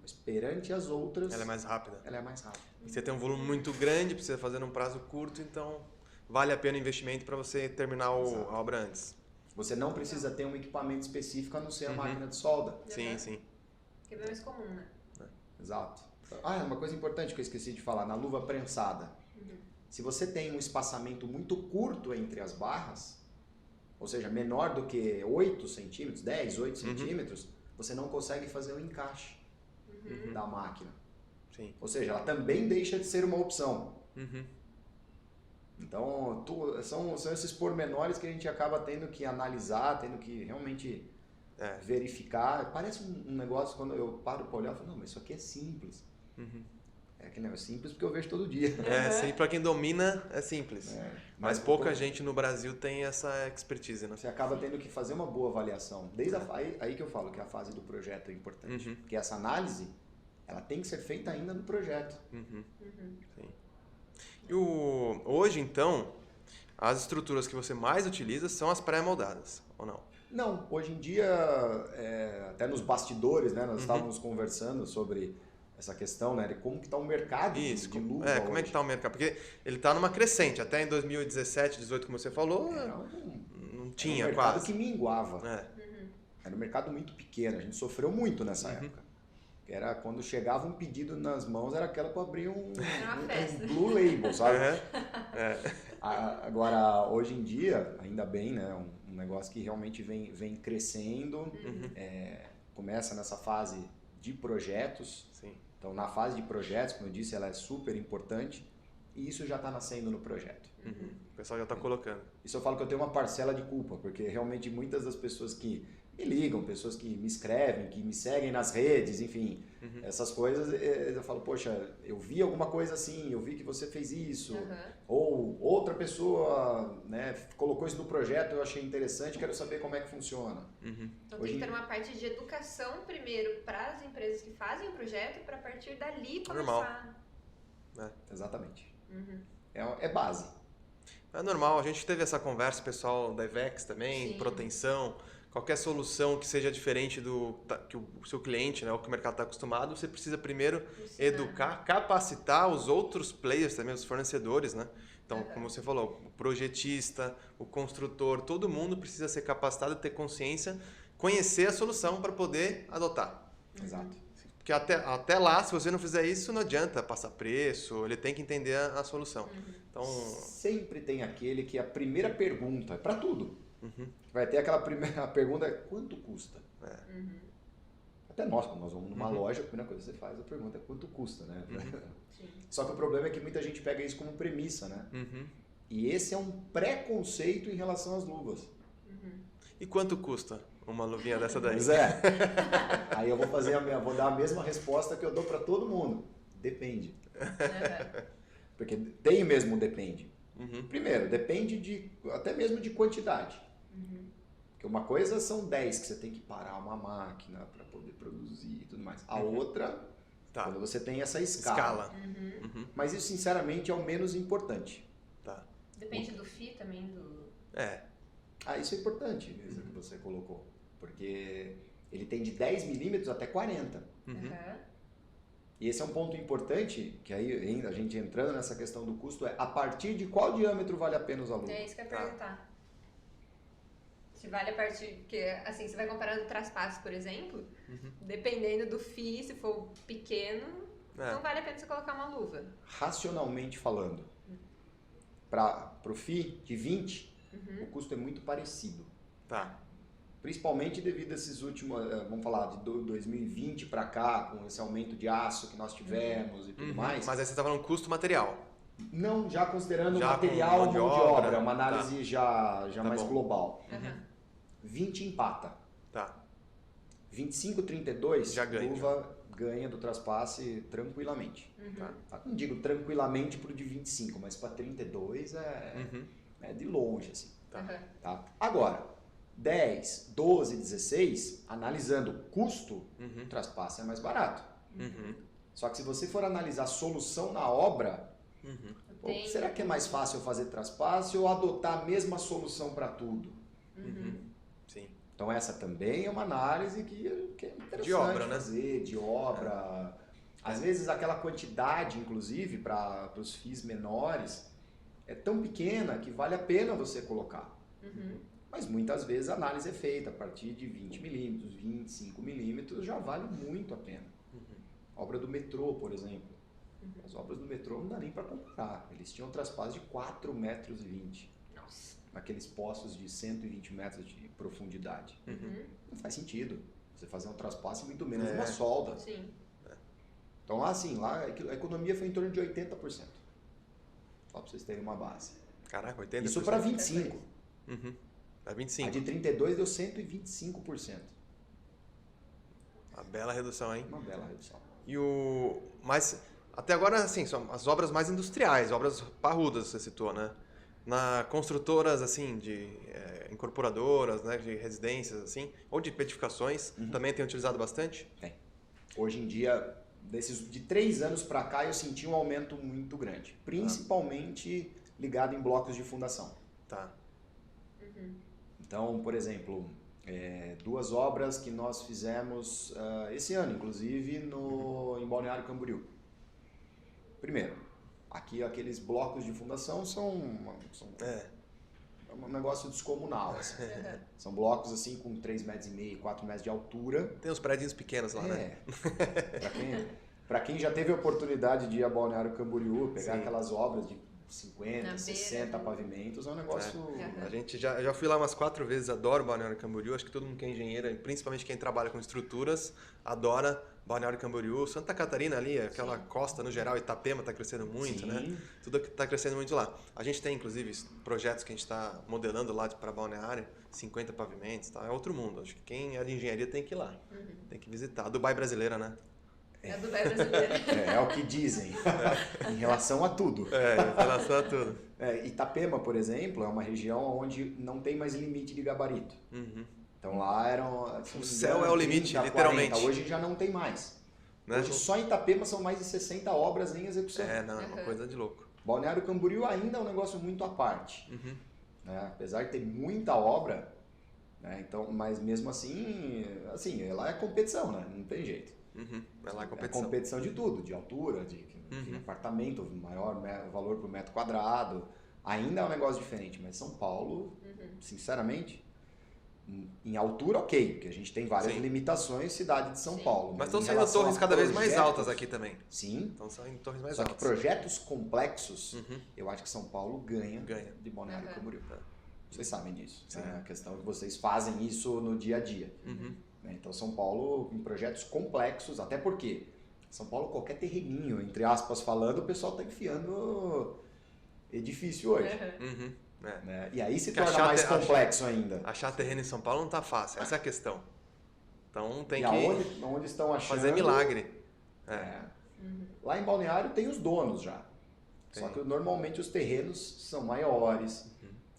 Mas perante as outras... Ela é mais rápida. Ela é mais rápida. E você tem um volume muito grande, precisa fazer num prazo curto, então vale a pena o investimento para você terminar a obra antes. Você não precisa ter um equipamento específico a não ser a máquina de solda. Sim, sim. Que é bem mais comum, né? Exato. Uma coisa importante que eu esqueci de falar, na luva prensada. Se você tem um espaçamento muito curto entre as barras, ou seja, menor do que 8 centímetros, 10, 8 centímetros, você não consegue fazer o encaixe da máquina. Sim. Ou seja, ela também deixa de ser uma opção. Então, são esses pormenores que a gente acaba tendo que analisar, tendo que realmente verificar. Parece um negócio, quando eu paro para olhar, eu falo, não, mas isso aqui é simples. É que não é simples porque eu vejo todo dia. Sim, para quem domina é simples. Mas pouca gente no Brasil tem essa expertise, né? Você acaba tendo que fazer uma boa avaliação. Desde aí que eu falo que a fase do projeto é importante. Porque essa análise, ela tem que ser feita ainda no projeto. Sim. E hoje, então, as estruturas que você mais utiliza são as pré-moldadas, ou não? Não, hoje em dia, até nos bastidores, né, nós estávamos conversando sobre essa questão, né, de como que está o mercado de luva hoje. Como é que está o mercado? Porque ele está numa crescente. Até em 2017, 2018, como você falou, não tinha quase. Era um mercado que minguava. Era um mercado muito pequeno. A gente sofreu muito nessa época. Era quando chegava um pedido nas mãos, era aquela para abrir um Blue Label, sabe? Agora, hoje em dia, ainda bem, né, um negócio que realmente vem crescendo, começa nessa fase de projetos. Sim. Então, na fase de projetos, como eu disse, ela é super importante e isso já está nascendo no projeto. O pessoal já está colocando. Isso eu falo que eu tenho uma parcela de culpa, porque realmente muitas das pessoas que me ligam, pessoas que me escrevem, que me seguem nas redes, enfim, essas coisas, eu falo, poxa, eu vi alguma coisa assim, eu vi que você fez isso, ou outra pessoa, né, colocou isso no projeto, eu achei interessante, quero saber como é que funciona. Então tem que ter uma parte de educação primeiro para as empresas que fazem o projeto, para a partir dali começar. Exatamente. É base. É normal, a gente teve essa conversa, pessoal da Ivex também, proteção, qualquer solução que seja diferente do que o seu cliente, né, o que o mercado está acostumado, você precisa primeiro educar, capacitar os outros players também, os fornecedores, né? Então, como você falou, o projetista, o construtor, todo mundo precisa ser capacitado, ter consciência, conhecer a solução para poder adotar. Exato. Porque até lá, se você não fizer isso, não adianta passar preço, ele tem que entender a solução. Então, sempre tem aquele que a primeira pergunta, é para tudo. Vai ter aquela primeira pergunta, quanto custa? Até nós, quando nós vamos numa loja, a primeira coisa que você faz, a pergunta é quanto custa, né? Só que o problema é que muita gente pega isso como premissa, né? E esse é um preconceito em relação às luvas. E quanto custa uma luvinha dessa daí? Pois é. Aí eu vou dar a mesma resposta que eu dou para todo mundo. Depende. Porque tem mesmo depende. Primeiro, depende até mesmo de quantidade. Porque uma coisa são 10 que você tem que parar uma máquina para poder produzir e tudo mais. A outra, quando você tem essa escala. Mas isso, sinceramente, é o menos importante. Depende do FII também. Isso é importante, isso que você colocou. Porque ele tem de 10 milímetros até 40. E esse é um ponto importante, que aí a gente entrando nessa questão do custo, a partir de qual diâmetro vale a pena usar a luva? É isso que eu ia perguntar. Se vale a partir... Porque, assim, você vai comparando traspasso, por exemplo, dependendo do FII, se for pequeno, não vale a pena você colocar uma luva. Racionalmente falando, para o FII de 20, o custo é muito parecido. Principalmente devido a esses últimos, vamos falar, de 2020 para cá, com esse aumento de aço que nós tivemos e tudo mais. Mas aí você está falando custo material. Não, já considerando material, mão de obra, uma análise já mais bom. Global. 20 empata. 25, 32, a luva ganha do traspasse tranquilamente. Não digo tranquilamente para o de 25, mas para 32 é de longe. Assim. Agora, 10, 12, 16, analisando o custo, o traspasse é mais barato. Só que se você for analisar a solução na obra, será que é mais fácil eu fazer traspasse ou adotar a mesma solução para tudo? Sim. Então essa também é uma análise que é interessante de obra, fazer, né? De obra. Às vezes aquela quantidade, inclusive, para os FIIs menores, é tão pequena que vale a pena você colocar. Mas muitas vezes a análise é feita a partir de 20 milímetros, 25 milímetros, já vale muito a pena. Obra do metrô, por exemplo. As obras do metrô não dá nem para comparar. Eles tinham traspasso de 4,20 metros. Nossa. Naqueles poços de 120 metros de profundidade. Não faz sentido você fazer um traspasso e muito menos uma solda. Sim. Então lá assim, lá a economia foi em torno de 80%. Só para vocês terem uma base. Caraca, 80%? Isso para 25%. Para 25%. A de 32 deu 125%. Uma bela redução, hein? Uma bela redução. Mas até agora, assim, são as obras mais industriais, obras parrudas, você citou, né? Na construtoras, assim, de incorporadoras, né, de residências, assim, ou de edificações, também tem utilizado bastante? Tem. Hoje em dia, de 3 anos para cá, eu senti um aumento muito grande. Principalmente ligado em blocos de fundação. Tá. Então, por exemplo, 2 obras que nós fizemos esse ano, inclusive, em Balneário Camboriú. Primeiro, aqui aqueles blocos de fundação são um negócio descomunal. Assim. São blocos assim com 3,5 metros, 4 metros de altura. Tem uns prédios pequenos lá, né? Para quem já teve a oportunidade de ir a Balneário Camboriú, pegar aquelas obras de 50, 60 pavimentos, é um negócio... A gente já fui lá umas 4 vezes, adoro Balneário Camboriú, acho que todo mundo que é engenheiro, principalmente quem trabalha com estruturas, adora Balneário Camboriú. Santa Catarina ali, aquela costa no geral, Itapema está crescendo muito, né? Tudo está crescendo muito lá. A gente tem, inclusive, projetos que a gente está modelando lá para Balneário, 50 pavimentos, tá? É outro mundo. Acho que quem é de engenharia tem que ir lá, tem que visitar. A Dubai brasileira, né? É a Dubai brasileira. É o que dizem, em relação a tudo. Em relação a tudo. Itapema, por exemplo, é uma região onde não tem mais limite de gabarito. Então lá o céu é o limite, 30, literalmente. 40. Hoje já não tem mais. Né? Hoje só em Itapema são mais de 60 obras em execução. É uma coisa de louco. Balneário Camboriú ainda é um negócio muito à parte. Né? Apesar de ter muita obra, né? Então, mas mesmo assim, lá é competição, né? Não tem jeito. É lá a competição. É competição de tudo, de altura, de apartamento, maior valor por metro quadrado. Ainda é um negócio diferente, mas São Paulo, sinceramente, em altura, ok, porque a gente tem várias limitações, cidade de São Paulo. Mas estão saindo torres cada vez mais altas aqui também. Sim. Estão saindo torres mais altas. Só que projetos complexos, eu acho que São Paulo ganha. De Balneário Camboriú. Vocês sabem disso. Né? A questão é que vocês fazem isso no dia a dia. Então São Paulo, em projetos complexos, até porque São Paulo, qualquer terreninho, entre aspas falando, o pessoal está enfiando edifício hoje. Né? E aí se torna mais complexo ainda. Achar terreno em São Paulo não está fácil, essa é a questão. Então tem onde estão achando... fazer milagre. Lá em Balneário tem os donos já. Só que normalmente os terrenos são maiores.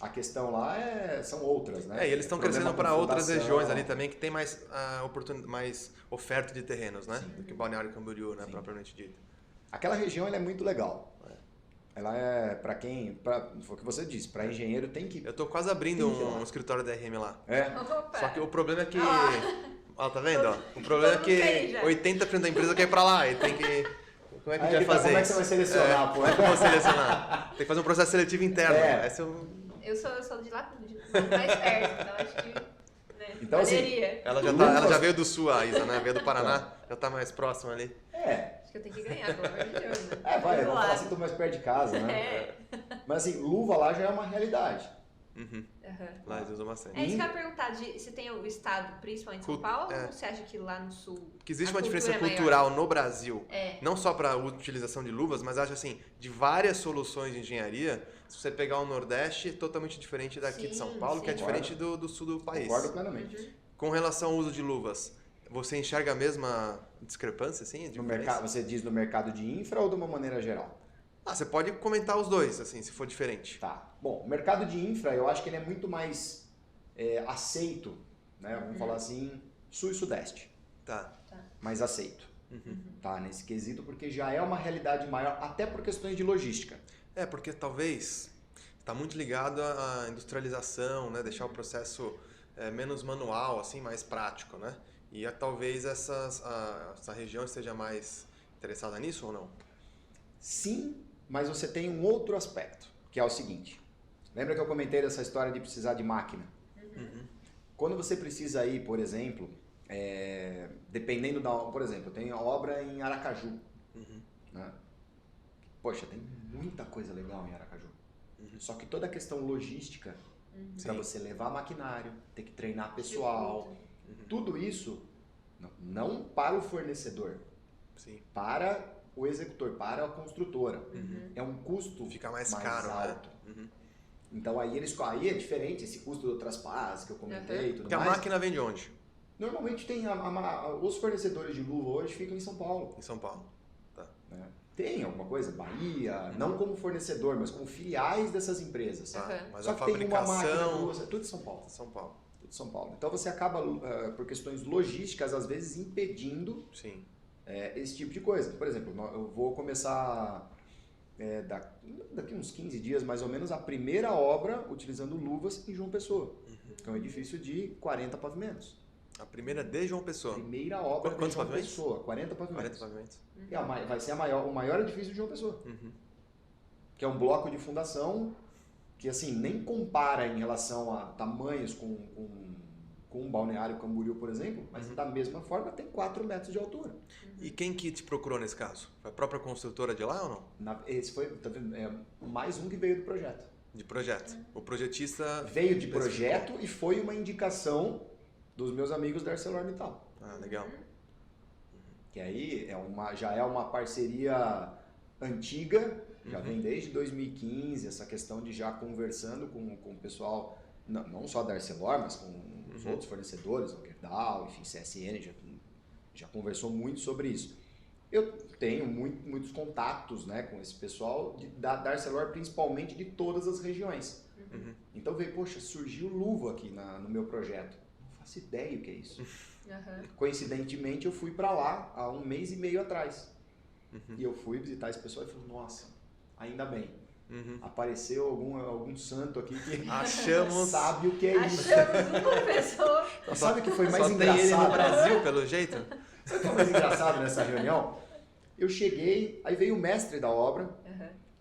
A questão lá são outras, né? E eles estão crescendo para outras regiões ali também que tem mais mais oferta de terrenos, né? Do que Balneário Camboriú, né? Propriamente dito. Aquela região ela é muito legal. Ela é foi o que você disse, para engenheiro tem que... Eu tô quase abrindo um escritório da RM lá. Opa. Só que o problema é que... tá vendo? O problema é que 80% da empresa quer ir para lá e tem que... Como é que a gente vai fazer? Como é que você vai selecionar, pô? Como é que eu vou selecionar? Tem que fazer um processo seletivo interno. Eu sou de lá, mais perto, então acho que... Então, assim, ela já veio do sul, a Isa, né? Veio do Paraná, já tá mais próxima ali. Acho que eu tenho que ganhar, pelo amor de Deus, né? Vamos falar assim, tô mais perto de casa, né? Mas assim, luva lá já é uma realidade. Lá eles usam bastante. É isso que eu ia perguntar, se tem o estado, principalmente São Paulo, ou você acha que lá no sul... Que existe uma diferença cultural no Brasil, não só para a utilização de luvas, mas acho assim, de várias soluções de engenharia, se você pegar o Nordeste, é totalmente diferente daqui de São Paulo, que é diferente do sul do país. Concordo plenamente. Com relação ao uso de luvas, você enxerga a mesma discrepância, assim? No mercado, você diz no mercado de infra ou de uma maneira geral? Você pode comentar os dois, assim, se for diferente. Tá. Bom, o mercado de infra, eu acho que ele é muito mais aceito, né? Vamos falar assim, sul e sudeste. Tá. Mais aceito. Tá, nesse quesito, porque já é uma realidade maior, até por questões de logística. Porque talvez está muito ligado à industrialização, né? Deixar o processo menos manual, assim, mais prático, né? E talvez essa região esteja mais interessada nisso ou não? Sim, mas você tem um outro aspecto, que é o seguinte. Lembra que eu comentei dessa história de precisar de máquina? Quando você precisa ir, por exemplo, dependendo da obra, por exemplo, eu tenho a obra em Aracaju. Né? Poxa, tem muita coisa legal em Aracaju. Só que toda a questão logística, para você levar maquinário, ter que treinar pessoal, tudo isso, não para o fornecedor, para o executor, para a construtora. É um custo fica mais caro, alto. Né? Então aí é diferente esse custo do traspasse que eu comentei e tudo Porque mais. a máquina vem de onde? Normalmente tem os fornecedores de luva hoje ficam em São Paulo. Em São Paulo. Tá. Né? Tem alguma coisa, Bahia, não como fornecedor, mas como filiais dessas empresas. Mas só a que tem uma máquina de fabricação... luva, tudo em São Paulo. São Paulo. Tudo em São Paulo. Então você acaba, por questões logísticas, às vezes impedindo esse tipo de coisa. Por exemplo, eu vou começar daqui uns 15 dias, mais ou menos, a primeira obra utilizando luvas em João Pessoa, que é um edifício de 40 pavimentos. A primeira de João Pessoa. Primeira obra de João pavimentos? Pessoa, 40 pavimentos. 40 pavimentos. Vai ser o maior edifício de João Pessoa. Que é um bloco de fundação que assim nem compara em relação a tamanhos com um balneário Camboriú, por exemplo, mas da mesma forma tem 4 metros de altura. E quem que te procurou nesse caso? Foi a própria construtora de lá ou não? Esse foi mais um que veio do projeto. De projeto. O projetista... Veio de projeto e foi uma indicação dos meus amigos da ArcelorMittal. Ah, legal. Que aí já é uma parceria antiga, já vem desde 2015, essa questão de já conversando com o pessoal, não só da Arcelor, mas com os outros fornecedores, o Gerdau, enfim, CSN, já conversou muito sobre isso. Eu tenho muitos contatos, né, com esse pessoal da Arcelor, principalmente de todas as regiões. Então veio, poxa, surgiu luva aqui no meu projeto. Não faço ideia o que é isso. Coincidentemente, eu fui para lá há 1 mês e meio atrás. E eu fui visitar esse pessoal e falei, nossa, ainda bem. Apareceu algum santo aqui que sabe o que é isso. Achamos uma pessoa. Sabe o que foi mais só engraçado? Tem ele no Brasil, pelo jeito? Sabe o que foi mais engraçado nessa reunião? Eu cheguei, aí veio o mestre da obra.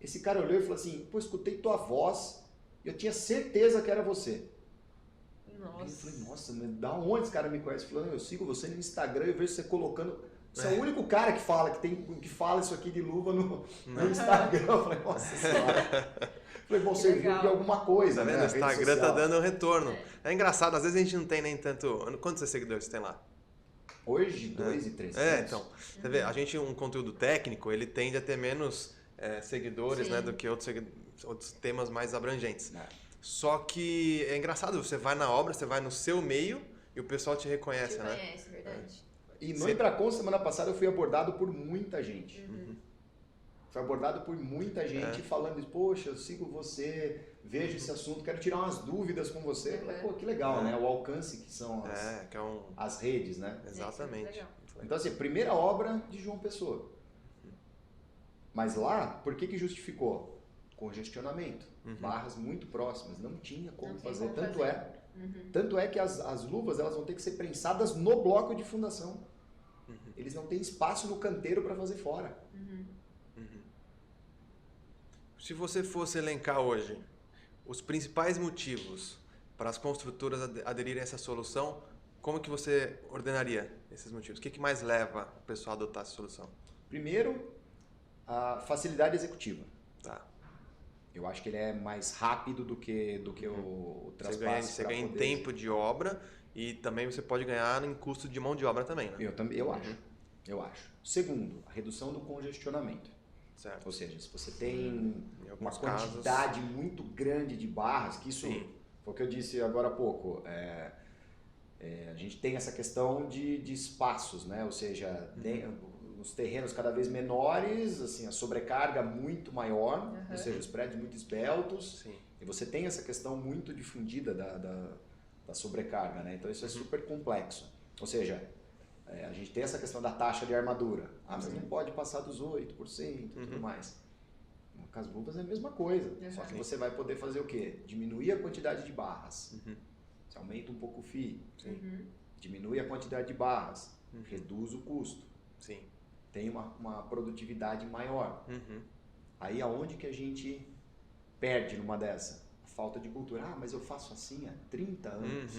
Esse cara olhou e falou assim, pô, escutei tua voz e eu tinha certeza que era você. Aí eu falei, nossa, mas da onde esse cara me conhece? Ele falou, eu sigo você no Instagram e eu vejo você colocando... Você é o único cara que fala isso aqui de luva no Instagram. Eu falei, nossa senhora. Falei, bom, serviu de alguma coisa, tá vendo? né? O Instagram tá dando retorno. É engraçado, às vezes a gente não tem nem tanto... Quantos seguidores você tem lá? Hoje, 2 e 3. Então, você vê, a gente, um conteúdo técnico, ele tende a ter menos seguidores, né, do que outros temas mais abrangentes. Só que é engraçado, você vai na obra, você vai no seu meio e o pessoal te reconhece, né? Conhece, verdade. E no Embracon, semana passada, eu fui abordado por muita gente. Fui abordado por muita gente falando, poxa, eu sigo você, vejo esse assunto, quero tirar umas dúvidas com você. Falei, pô, que legal, né? O alcance que são as redes, né? Exatamente. Então, assim, primeira obra de João Pessoa. Mas lá, por que justificou? Congestionamento. Barras muito próximas, não tinha como fazer. Tanto é que as luvas elas vão ter que ser prensadas no bloco de fundação. Eles não têm espaço no canteiro para fazer fora. Se você fosse elencar hoje os principais motivos para as construtoras aderirem a essa solução, como que você ordenaria esses motivos? O que mais leva o pessoal a adotar essa solução? Primeiro, a facilidade executiva. Tá. Eu acho que ele é mais rápido do que o traspasse. Você ganha em tempo de obra e também você pode ganhar em custo de mão de obra também, né? Eu acho. Segundo, a redução do congestionamento. Certo. Ou seja, se você tem uma quantidade muito grande de barras, que isso foi o que eu disse agora há pouco, a gente tem essa questão de espaços, né? Ou seja, nos terrenos cada vez menores, assim, a sobrecarga muito maior, ou seja, os prédios muito esbeltos, e você tem essa questão muito difundida da sobrecarga, né? Então isso é super complexo. Ou seja, a gente tem essa questão da taxa de armadura. Mas não pode passar dos 8% e tudo mais. Com as luvas é a mesma coisa, só que você vai poder fazer o quê? Diminuir a quantidade de barras. Você aumenta um pouco o FII, Uhum. diminui a quantidade de barras, reduz o custo, Sim. tem uma produtividade maior. Uhum. Aí aonde que a gente perde numa dessa? A falta de cultura. Ah, mas eu faço assim há 30 anos.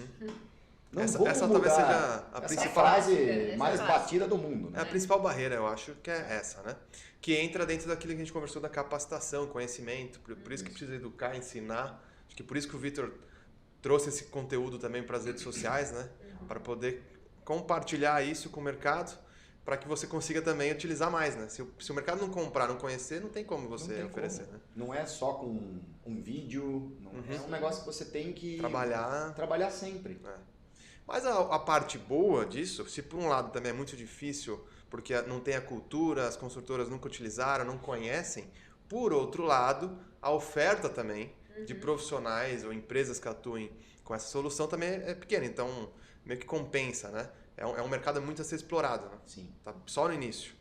Não Essa vamos talvez mudar. seja a Essa principal frase Essa mais é clássica. batida do mundo, É né? a principal barreira, eu acho, que é essa, né? Que entra dentro daquilo que a gente conversou da capacitação, conhecimento, por isso que precisa educar, ensinar. Acho que por isso que o Vitor trouxe esse conteúdo também para as redes sociais, né? Para poder compartilhar isso com o mercado, para que você consiga também utilizar mais, né? Se o mercado não comprar, não conhecer, não tem como você Não tem oferecer, como. né? Não é só com um vídeo, não é um negócio que você tem que trabalhar sempre. Mas a parte boa disso, se por um lado também é muito difícil, porque não tem a cultura, as construtoras nunca utilizaram, não conhecem, por outro lado, a oferta também de profissionais ou empresas que atuem com essa solução também é pequena, então meio que compensa, né? É um mercado muito a ser explorado, né? Sim, Tá só no início.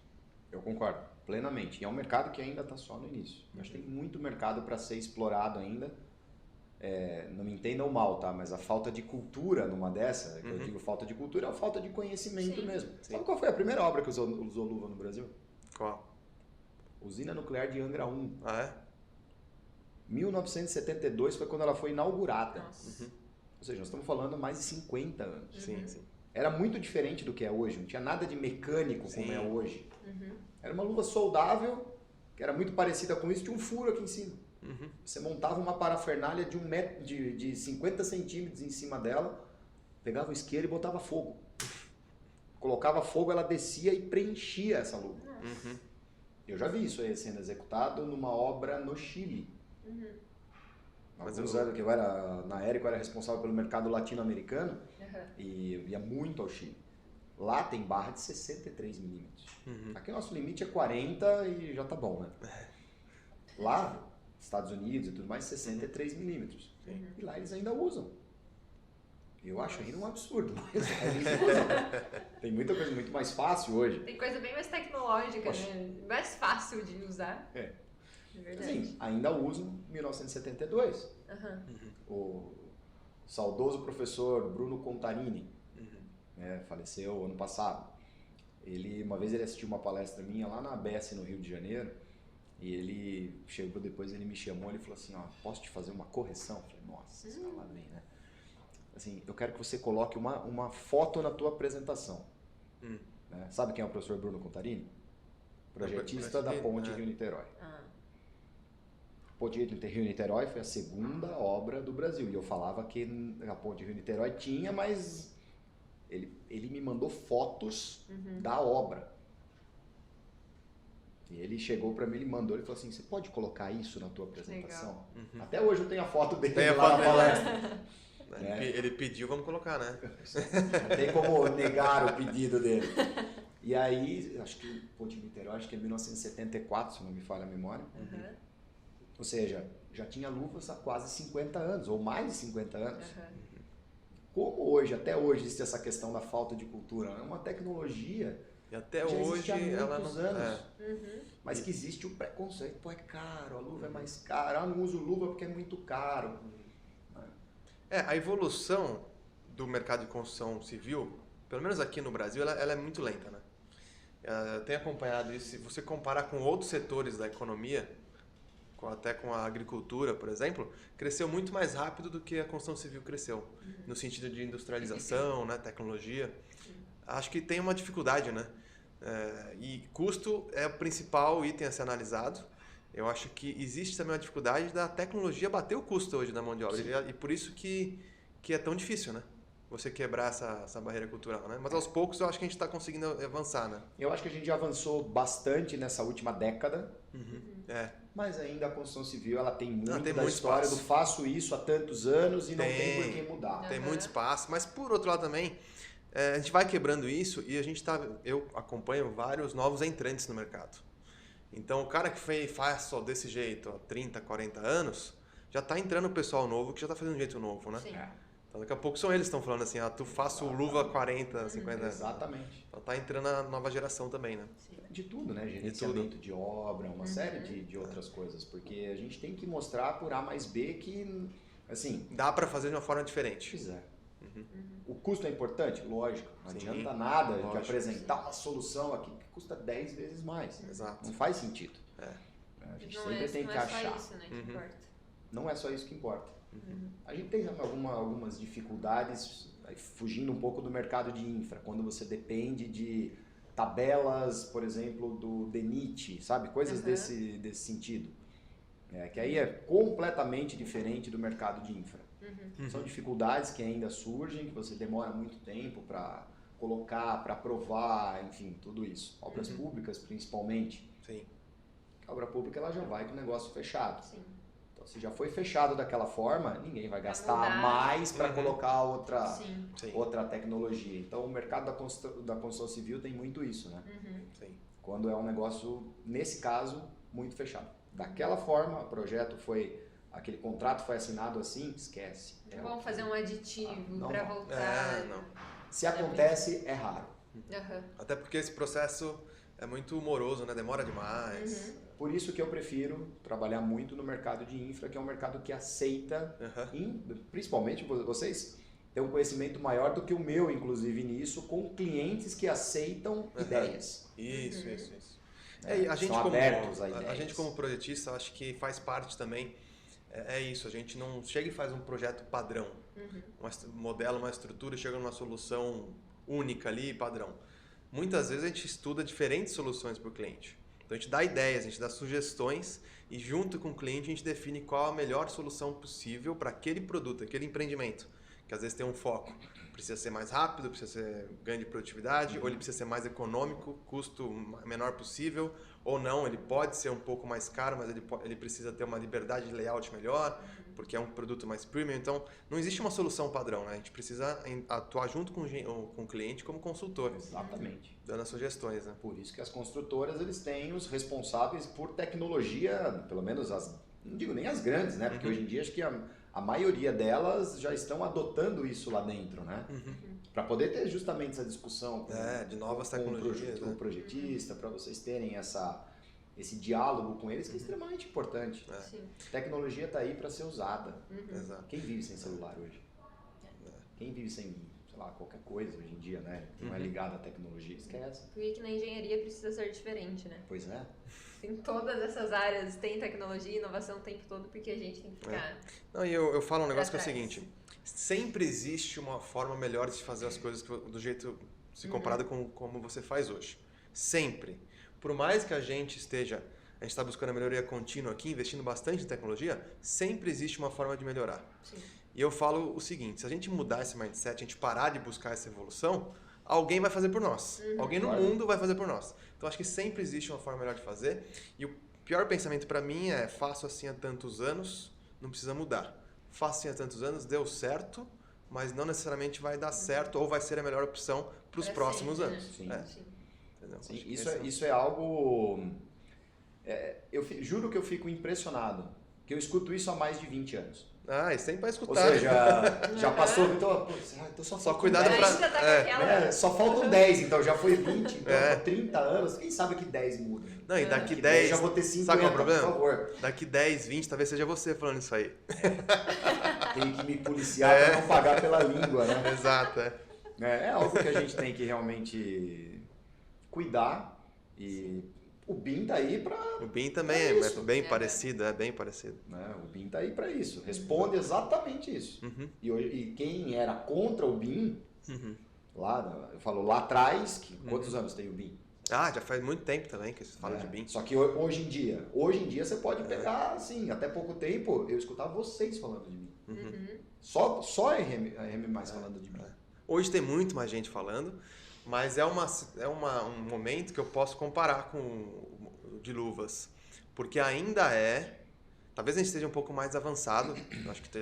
eu concordo plenamente. E é um mercado que ainda está só no início. Acho que tem muito mercado para ser explorado ainda. Não me entendam mal, tá? Mas a falta de cultura numa dessa, que eu digo falta de cultura, é a falta de conhecimento mesmo. Sabe qual foi a primeira obra que usou luva no Brasil? Qual? Usina Nuclear de Angra 1. Ah, é? 1972 foi quando ela foi inaugurada. Nossa. Ou seja, nós estamos falando há mais de 50 anos. Sim, sim. Era muito diferente do que é hoje, não tinha nada de mecânico como Sim. é hoje. Era uma luva soldável, que era muito parecida com isso, tinha um furo aqui em cima. Você montava uma parafernália de 1 de 50 centímetros em cima dela, pegava o isqueiro e botava fogo. Colocava fogo, ela descia e preenchia essa luva. Eu já vi isso aí sendo executado numa obra no Chile. Alguns anos que eu era, na Érico, eu era responsável pelo mercado latino-americano e eu ia muito ao Chile. Lá tem barra de 63 milímetros. Aqui o nosso limite é 40 e já tá bom, né? Lá, Estados Unidos e tudo mais, 63 milímetros. E lá eles ainda usam. Eu acho ainda um absurdo, mas eles usam. Tem muita coisa muito mais fácil hoje. Tem coisa bem mais tecnológica, né? Mais fácil de usar. É. É verdade. Assim, ainda usam 1972. O saudoso professor Bruno Contarini, faleceu ano passado. Uma vez ele assistiu uma palestra minha lá na ABS no Rio de Janeiro e ele chegou depois, ele me chamou e falou assim, ó, posso te fazer uma correção? Eu falei, nossa, lá vem, né? Assim, eu quero que você coloque uma foto na tua apresentação. Né? Sabe quem é o professor Bruno Contarini? Projetista da Ponte Rio-Niterói. Ponte Rio-Niterói foi a segunda obra do Brasil. E eu falava que a Ponte Rio-Niterói tinha, mas ele me mandou fotos da obra. E ele chegou para mim, ele mandou, ele falou assim, você pode colocar isso na tua apresentação? Até hoje eu tenho a foto dele Tem a lá foto na dele. palestra. Ele pediu, vamos colocar, né? Não tem como negar o pedido dele. E aí, acho que Ponte Niterói, acho que é 1974, se não me falha a memória. Ou seja, já tinha luvas há quase 50 anos, ou mais de 50 anos. Como hoje, até hoje, existe essa questão da falta de cultura? É uma tecnologia E até já hoje existe há ela muitos não... anos. Mas que existe o preconceito. Pô, é caro, a luva é mais cara. Eu não uso luva porque é muito caro. A evolução do mercado de construção civil, pelo menos aqui no Brasil, ela é muito lenta, né? Eu tenho acompanhado isso. Se você comparar com outros setores da economia, até com a agricultura, por exemplo, cresceu muito mais rápido do que a construção civil cresceu, no sentido de industrialização, né, tecnologia. Acho que tem uma dificuldade, né? E custo é o principal item a ser analisado. Eu acho que existe também uma dificuldade da tecnologia bater o custo hoje da mão de obra. E por isso que é tão difícil, né? Você quebrar essa barreira cultural, né? Mas aos poucos eu acho que a gente está conseguindo avançar, né? Eu acho que a gente já avançou bastante nessa última década. Mas ainda a construção civil ela tem muito da história espaço. do faço isso há tantos anos e não tem por que mudar. Tem muito espaço. Mas por outro lado também, a gente vai quebrando isso e eu acompanho vários novos entrantes no mercado. Então, o cara que faz só desse jeito há 30, 40 anos, já está entrando o pessoal novo que já está fazendo de um jeito novo, né? Sim. Então, daqui a pouco são eles que estão falando assim, tu faço luva há 40, 50 anos. Exatamente. Então, está entrando a nova geração também, né? De tudo, né? Gerenciamento de obra, uma série de outras coisas. Porque a gente tem que mostrar por A mais B que, assim... Dá para fazer de uma forma diferente. Pois é. O custo é importante? Lógico. Não Sim, adianta nada lógico, que apresentar uma solução aqui que custa 10 vezes mais. Exato. Não faz sentido. A gente sempre tem que achar. Não é só isso, né, que importa. Não é só isso que importa. A gente tem algumas dificuldades, aí, fugindo um pouco do mercado de infra, quando você depende de tabelas, por exemplo, do DENIT, sabe? Coisas desse sentido. Que aí é completamente diferente do mercado de infra. São dificuldades que ainda surgem, que você demora muito tempo para colocar, para aprovar, enfim, tudo isso. Obras públicas, principalmente. Sim. A obra pública ela já vai com o negócio fechado. Sim. Então, se já foi fechado daquela forma, ninguém vai gastar mudar. mais para colocar outra, Sim. outra tecnologia. Então, o mercado da construção civil tem muito isso, né? Sim. Quando é um negócio, nesse caso, muito fechado. Daquela forma, o projeto foi... Aquele contrato foi assinado assim, esquece. Vamos fazer um aditivo não, para não. voltar. Não. Se acontece, é raro. Até porque esse processo é muito moroso, né? Demora demais. Por isso que eu prefiro trabalhar muito no mercado de infra, que é um mercado que aceita, principalmente vocês têm um conhecimento maior do que o meu, inclusive, nisso, com clientes que aceitam ideias. Isso. A gente são abertos a ideias. A gente como projetista, acho que faz parte também, é isso, a gente não chega e faz um projeto padrão, modela uma estrutura e chega numa solução única ali, padrão. Muitas vezes a gente estuda diferentes soluções para o cliente. Então a gente dá ideias, a gente dá sugestões e junto com o cliente a gente define qual a melhor solução possível para aquele produto, aquele empreendimento, que às vezes tem um foco. Precisa ser mais rápido, precisa ser ganho de produtividade, ou ele precisa ser mais econômico, custo menor possível, ou não, ele pode ser um pouco mais caro, mas ele precisa ter uma liberdade de layout melhor, porque é um produto mais premium. Então, não existe uma solução padrão, né? A gente precisa atuar junto com o cliente como consultor. Exatamente. Dando as sugestões, né? Por isso que as construtoras, eles têm os responsáveis por tecnologia, pelo menos não digo nem as grandes, né? Porque hoje em dia acho que a maioria delas já estão adotando isso lá dentro, né? Para poder ter justamente essa discussão de novas tecnologias, com o projetista, para vocês terem esse diálogo com eles, que é extremamente importante. Tecnologia está aí para ser usada. Exato. Quem vive sem celular hoje? Quem vive sem, sei lá, qualquer coisa hoje em dia, né? Que não é ligado à tecnologia, esquece. Por que na engenharia precisa ser diferente, né? Pois é. Em todas essas áreas tem tecnologia e inovação o tempo todo, porque a gente tem que ficar... Não, e eu falo um negócio que é o seguinte, sempre existe uma forma melhor de fazer as coisas do jeito, se comparado com como você faz hoje. Sempre. Por mais que a gente está buscando a melhoria contínua aqui, investindo bastante em tecnologia, sempre existe uma forma de melhorar. Sim. E eu falo o seguinte, se a gente mudar esse mindset, a gente parar de buscar essa evolução, alguém vai fazer por nós. Alguém no mundo vai fazer por nós. Então, acho que sempre existe uma forma melhor de fazer. E o pior pensamento para mim é, faço assim há tantos anos, não precisa mudar. Faço assim há tantos anos, deu certo, mas não necessariamente vai dar certo ou vai ser a melhor opção para os próximos anos. Sim. Sim, isso é algo... eu juro que eu fico impressionado, que eu escuto isso há mais de 20 anos. Ah, isso tem para Ou escutar. seja, já passou, então só cuidado para... só faltam 10, então já foi 20, então 30 anos, quem sabe que 10 muda. Não, e daqui 10, daí já vou ter 50, sabe qual é o problema? por favor. Daqui 10, 20, talvez seja você falando isso aí. Tem que me policiar para não pagar pela língua, né? Exato, É algo que a gente tem que realmente cuidar e... O BIM tá aí para... O BIM também é bem parecido, é bem parecido. Né? O BIM tá aí para isso, responde exatamente isso. E quem era contra o BIM, eu falo lá atrás, quantos anos tem o BIM? Ah, já faz muito tempo também que você fala de BIM. Só que hoje em dia você pode pegar, assim, até pouco tempo, eu escutava vocês falando de BIM. Só a RM+, falando de BIM. Hoje tem muito mais gente falando, mas é um momento que eu posso comparar com o de luvas, porque ainda talvez a gente esteja um pouco mais avançado, acho que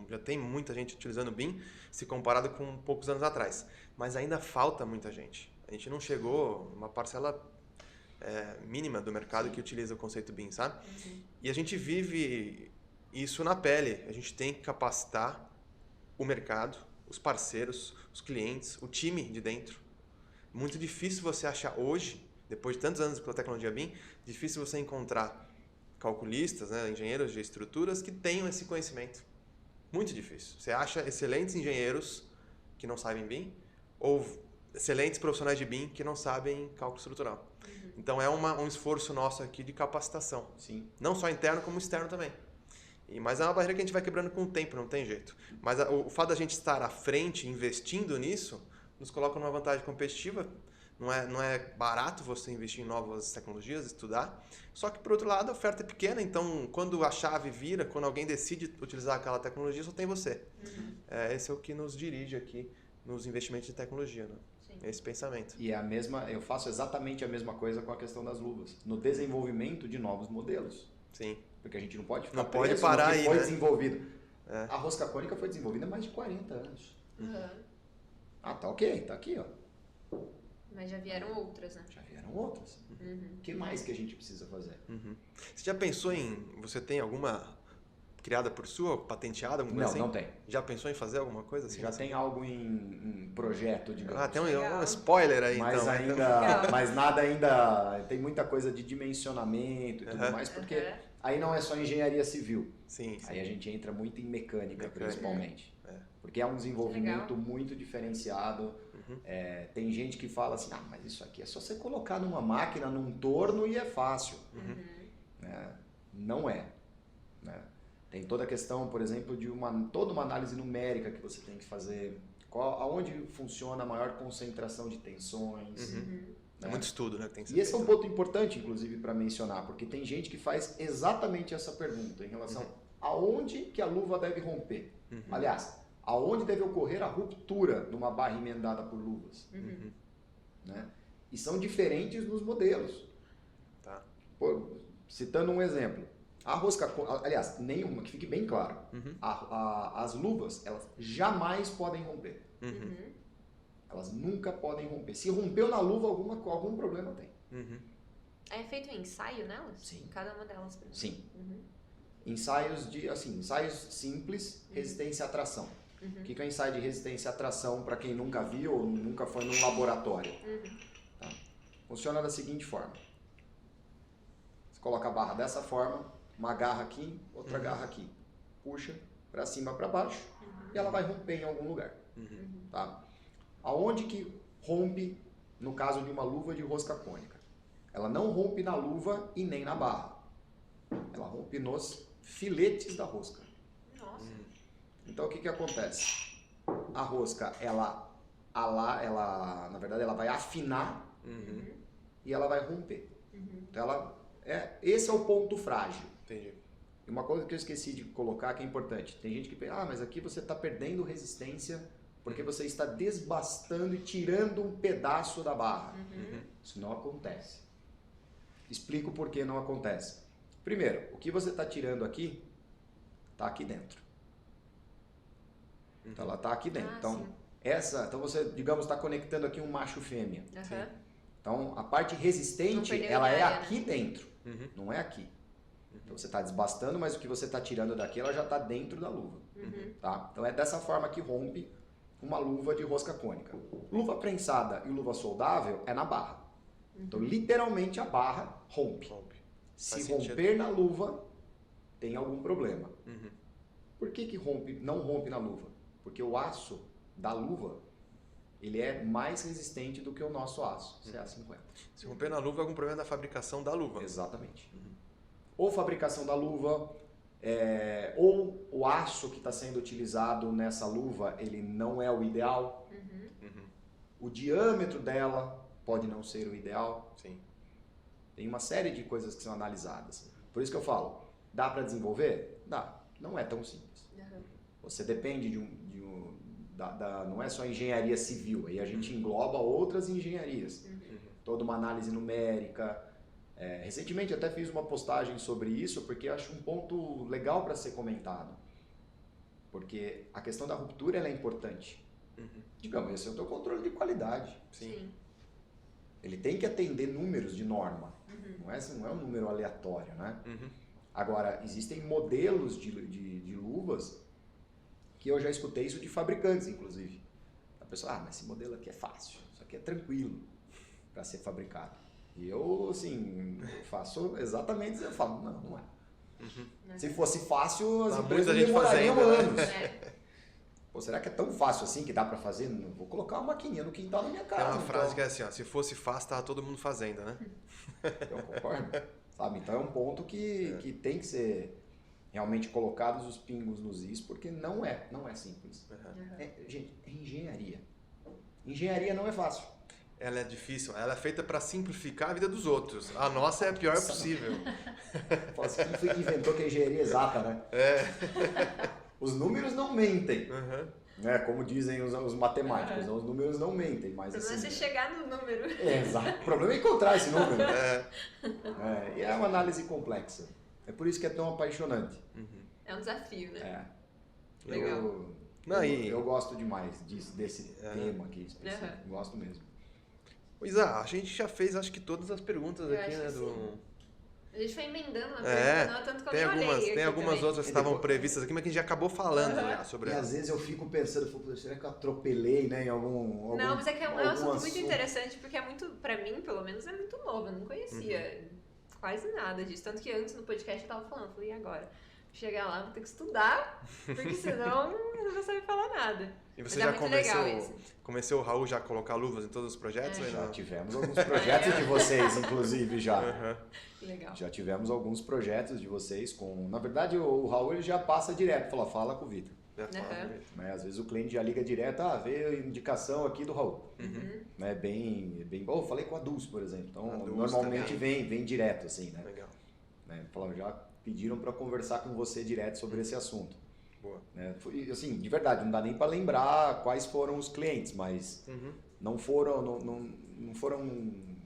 já tem muita gente utilizando o BIM, se comparado com poucos anos atrás, mas ainda falta muita gente. A gente não chegou uma parcela mínima do mercado que utiliza o conceito BIM, sabe? E a gente vive isso na pele, a gente tem que capacitar o mercado, os parceiros, os clientes, o time de dentro. Muito difícil você achar hoje, depois de tantos anos com a tecnologia BIM, difícil você encontrar calculistas, né, engenheiros de estruturas que tenham esse conhecimento. Muito difícil. Você acha excelentes engenheiros que não sabem BIM, ou excelentes profissionais de BIM que não sabem cálculo estrutural. Então é um esforço nosso aqui de capacitação. Sim. Não só interno, como externo também. Mas é uma barreira que a gente vai quebrando com o tempo, não tem jeito. Mas o fato da gente estar à frente, investindo nisso, nos coloca numa vantagem competitiva. Não é barato você investir em novas tecnologias, estudar. Só que, por outro lado, a oferta é pequena. Então, quando a chave vira, quando alguém decide utilizar aquela tecnologia, só tem você. Esse é o que nos dirige aqui nos investimentos de tecnologia. Né? Esse pensamento. E eu faço exatamente a mesma coisa com a questão das luvas. No desenvolvimento de novos modelos. Sim. Porque a gente não pode ficar não pode preso parar no que aí, foi né? desenvolvido. A rosca cônica foi desenvolvida há mais de 40 anos. Tá ok, tá aqui, ó. Mas já vieram outras, né? Já vieram outras. O que mais que a gente precisa fazer? Você já pensou você tem alguma criada por sua, patenteada? Alguma Não, coisa assim? não tem. Já pensou em fazer alguma coisa assim? Já tem algo em projeto, digamos. Tem um spoiler aí, mas então. Ainda, mas nada ainda... Tem muita coisa de dimensionamento e tudo mais, porque aí não é só engenharia civil. Sim. Aí a gente entra muito em mecânica. Principalmente. Porque é um desenvolvimento muito diferenciado. Tem gente que fala assim, mas isso aqui é só você colocar numa máquina, num torno e é fácil. Não é. Né? Tem toda a questão, por exemplo, de toda uma análise numérica que você tem que fazer. Aonde funciona a maior concentração de tensões. É muito estudo, né? Que tem que ser e esse é um ponto importante, inclusive, para mencionar, porque tem gente que faz exatamente essa pergunta em relação aonde que a luva deve romper. Aliás, aonde deve ocorrer a ruptura de uma barra emendada por luvas. Né? E são diferentes nos modelos. Tá. Citando um exemplo. A rosca, aliás, nenhuma, que fique bem claro. As luvas, elas jamais podem romper. Elas nunca podem romper. Se rompeu na luva, algum problema tem. É feito um ensaio nelas? Sim. Cada uma delas? Sim. Ensaios simples, resistência à tração. O que é um ensaio de resistência à tração para quem nunca viu ou nunca foi num laboratório? Tá? Funciona da seguinte forma. Você coloca a barra dessa forma, uma garra aqui, outra garra aqui. Puxa para cima, para baixo e ela vai romper em algum lugar. Tá? Aonde que rompe no caso de uma luva de rosca cônica? Ela não rompe na luva e nem na barra. Ela rompe nos filetes da rosca. Nossa. Então o que acontece? A rosca, ela na verdade, ela vai afinar e ela vai romper. Então esse é o ponto frágil. Entendi. E uma coisa que eu esqueci de colocar que é importante. Tem gente que pensa, mas aqui você está perdendo resistência porque você está desbastando e tirando um pedaço da barra. Isso não acontece. Explico por que não acontece. Primeiro, o que você está tirando aqui, está aqui dentro. Então ela está aqui dentro. Então você, digamos, está conectando aqui um macho fêmea. Então a parte resistente, ela é aqui dentro, não é aqui. Então você está desbastando, mas o que você está tirando daqui, ela já está dentro da luva. Tá? Então é dessa forma que rompe uma luva de rosca cônica. Luva prensada e luva soldável é na barra. Então literalmente a barra rompe. Se romper na luva, tem algum problema. Por que não rompe na luva? Porque o aço da luva, ele é mais resistente do que o nosso aço, CA50. Se romper na luva, é algum problema da fabricação da luva. Exatamente. Ou fabricação da luva, ou o aço que está sendo utilizado nessa luva, ele não é o ideal. O diâmetro dela pode não ser o ideal. Sim. Tem uma série de coisas que são analisadas. Por isso que eu falo, dá para desenvolver? Dá. Não é tão simples. Você depende não é só engenharia civil, aí a gente engloba outras engenharias. Toda uma análise numérica. Recentemente até fiz uma postagem sobre isso, porque acho um ponto legal para ser comentado. Porque a questão da ruptura ela é importante. Digamos, esse é o teu controle de qualidade. Sim. Ele tem que atender números de norma. Não é um número aleatório, né? Agora, existem modelos de luvas que eu já escutei isso de fabricantes, inclusive. A pessoa, mas esse modelo aqui é fácil, isso aqui é tranquilo para ser fabricado. E eu, assim, faço exatamente isso. Eu falo, não é. Se fosse fácil, as empresas demorariam anos. Pô, será que é tão fácil assim que dá para fazer? Não vou colocar uma maquininha no quintal da minha casa. Tem uma frase que é assim, ó, se fosse fácil, tava todo mundo fazendo, né? Eu concordo. Sabe? Então é um ponto que tem que ser realmente colocados os pingos nos is, porque não é simples. Gente, é engenharia. Engenharia não é fácil. Ela é difícil, ela é feita para simplificar a vida dos outros. A nossa é a pior possível. Quem foi que inventou que é engenharia exata, né? Os números não mentem. Né? Como dizem os matemáticos, os números não mentem. Mas, o problema é você chegar no número. Exato. O problema é encontrar esse número. E é uma análise complexa. É por isso que é tão apaixonante. É um desafio, né? Legal. Eu gosto demais desse tema aqui específico. Gosto mesmo. Isa, a gente já fez acho que todas as perguntas aqui, né? A gente foi emendando uma pergunta, tanto que eu nem olhei. Tem algumas outras que estavam previstas aqui, mas que a gente já acabou falando sobre elas. E às vezes eu fico pensando, será que eu atropelei, né, em algum Não, mas é que é um assunto muito interessante, porque é muito, pra mim, pelo menos, é muito novo. Eu não conhecia quase nada disso. Tanto que antes no podcast eu tava falando, falei, e agora? Chegar lá, vou ter que estudar, porque senão eu não vou saber falar nada. E você já convenceu o Raul já a colocar luvas em todos os projetos? Já tivemos alguns projetos de vocês, inclusive, já. Legal. Já tivemos alguns projetos de vocês com... Na verdade, o Raul ele já passa direto, fala com o Vitor. Às vezes o cliente já liga direto, veio a indicação aqui do Raul. Né? Bem bom. Eu falei com a Dulce, por exemplo. Então, normalmente vem direto, assim, né? Legal. Já pediram para conversar com você direto sobre esse assunto. Boa. Foi, assim, de verdade, não dá nem para lembrar quais foram os clientes, mas não foram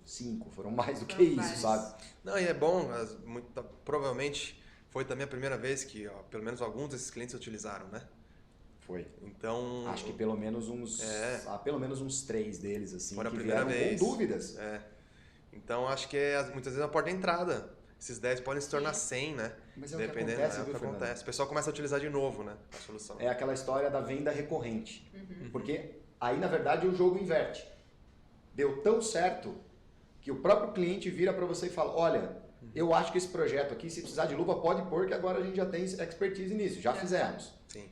5, foram mais do que isso, sabe? Não, e é bom, provavelmente foi também a primeira vez que pelo menos alguns desses clientes utilizaram, né? Foi. Então... Acho que pelo menos uns 3 deles, assim, foi a que primeira vez. Com dúvidas. Então, acho que muitas vezes a porta de entrada. Esses 10 podem se tornar 100, né? Mas é dependendo, o que acontece. O pessoal começa a utilizar de novo, né? A solução. É aquela história da venda recorrente. Porque aí, na verdade, o jogo inverte. Deu tão certo que o próprio cliente vira para você e fala, olha, eu acho que esse projeto aqui, se precisar de luva, pode pôr, que agora a gente já tem expertise nisso. Já fizemos. Sim.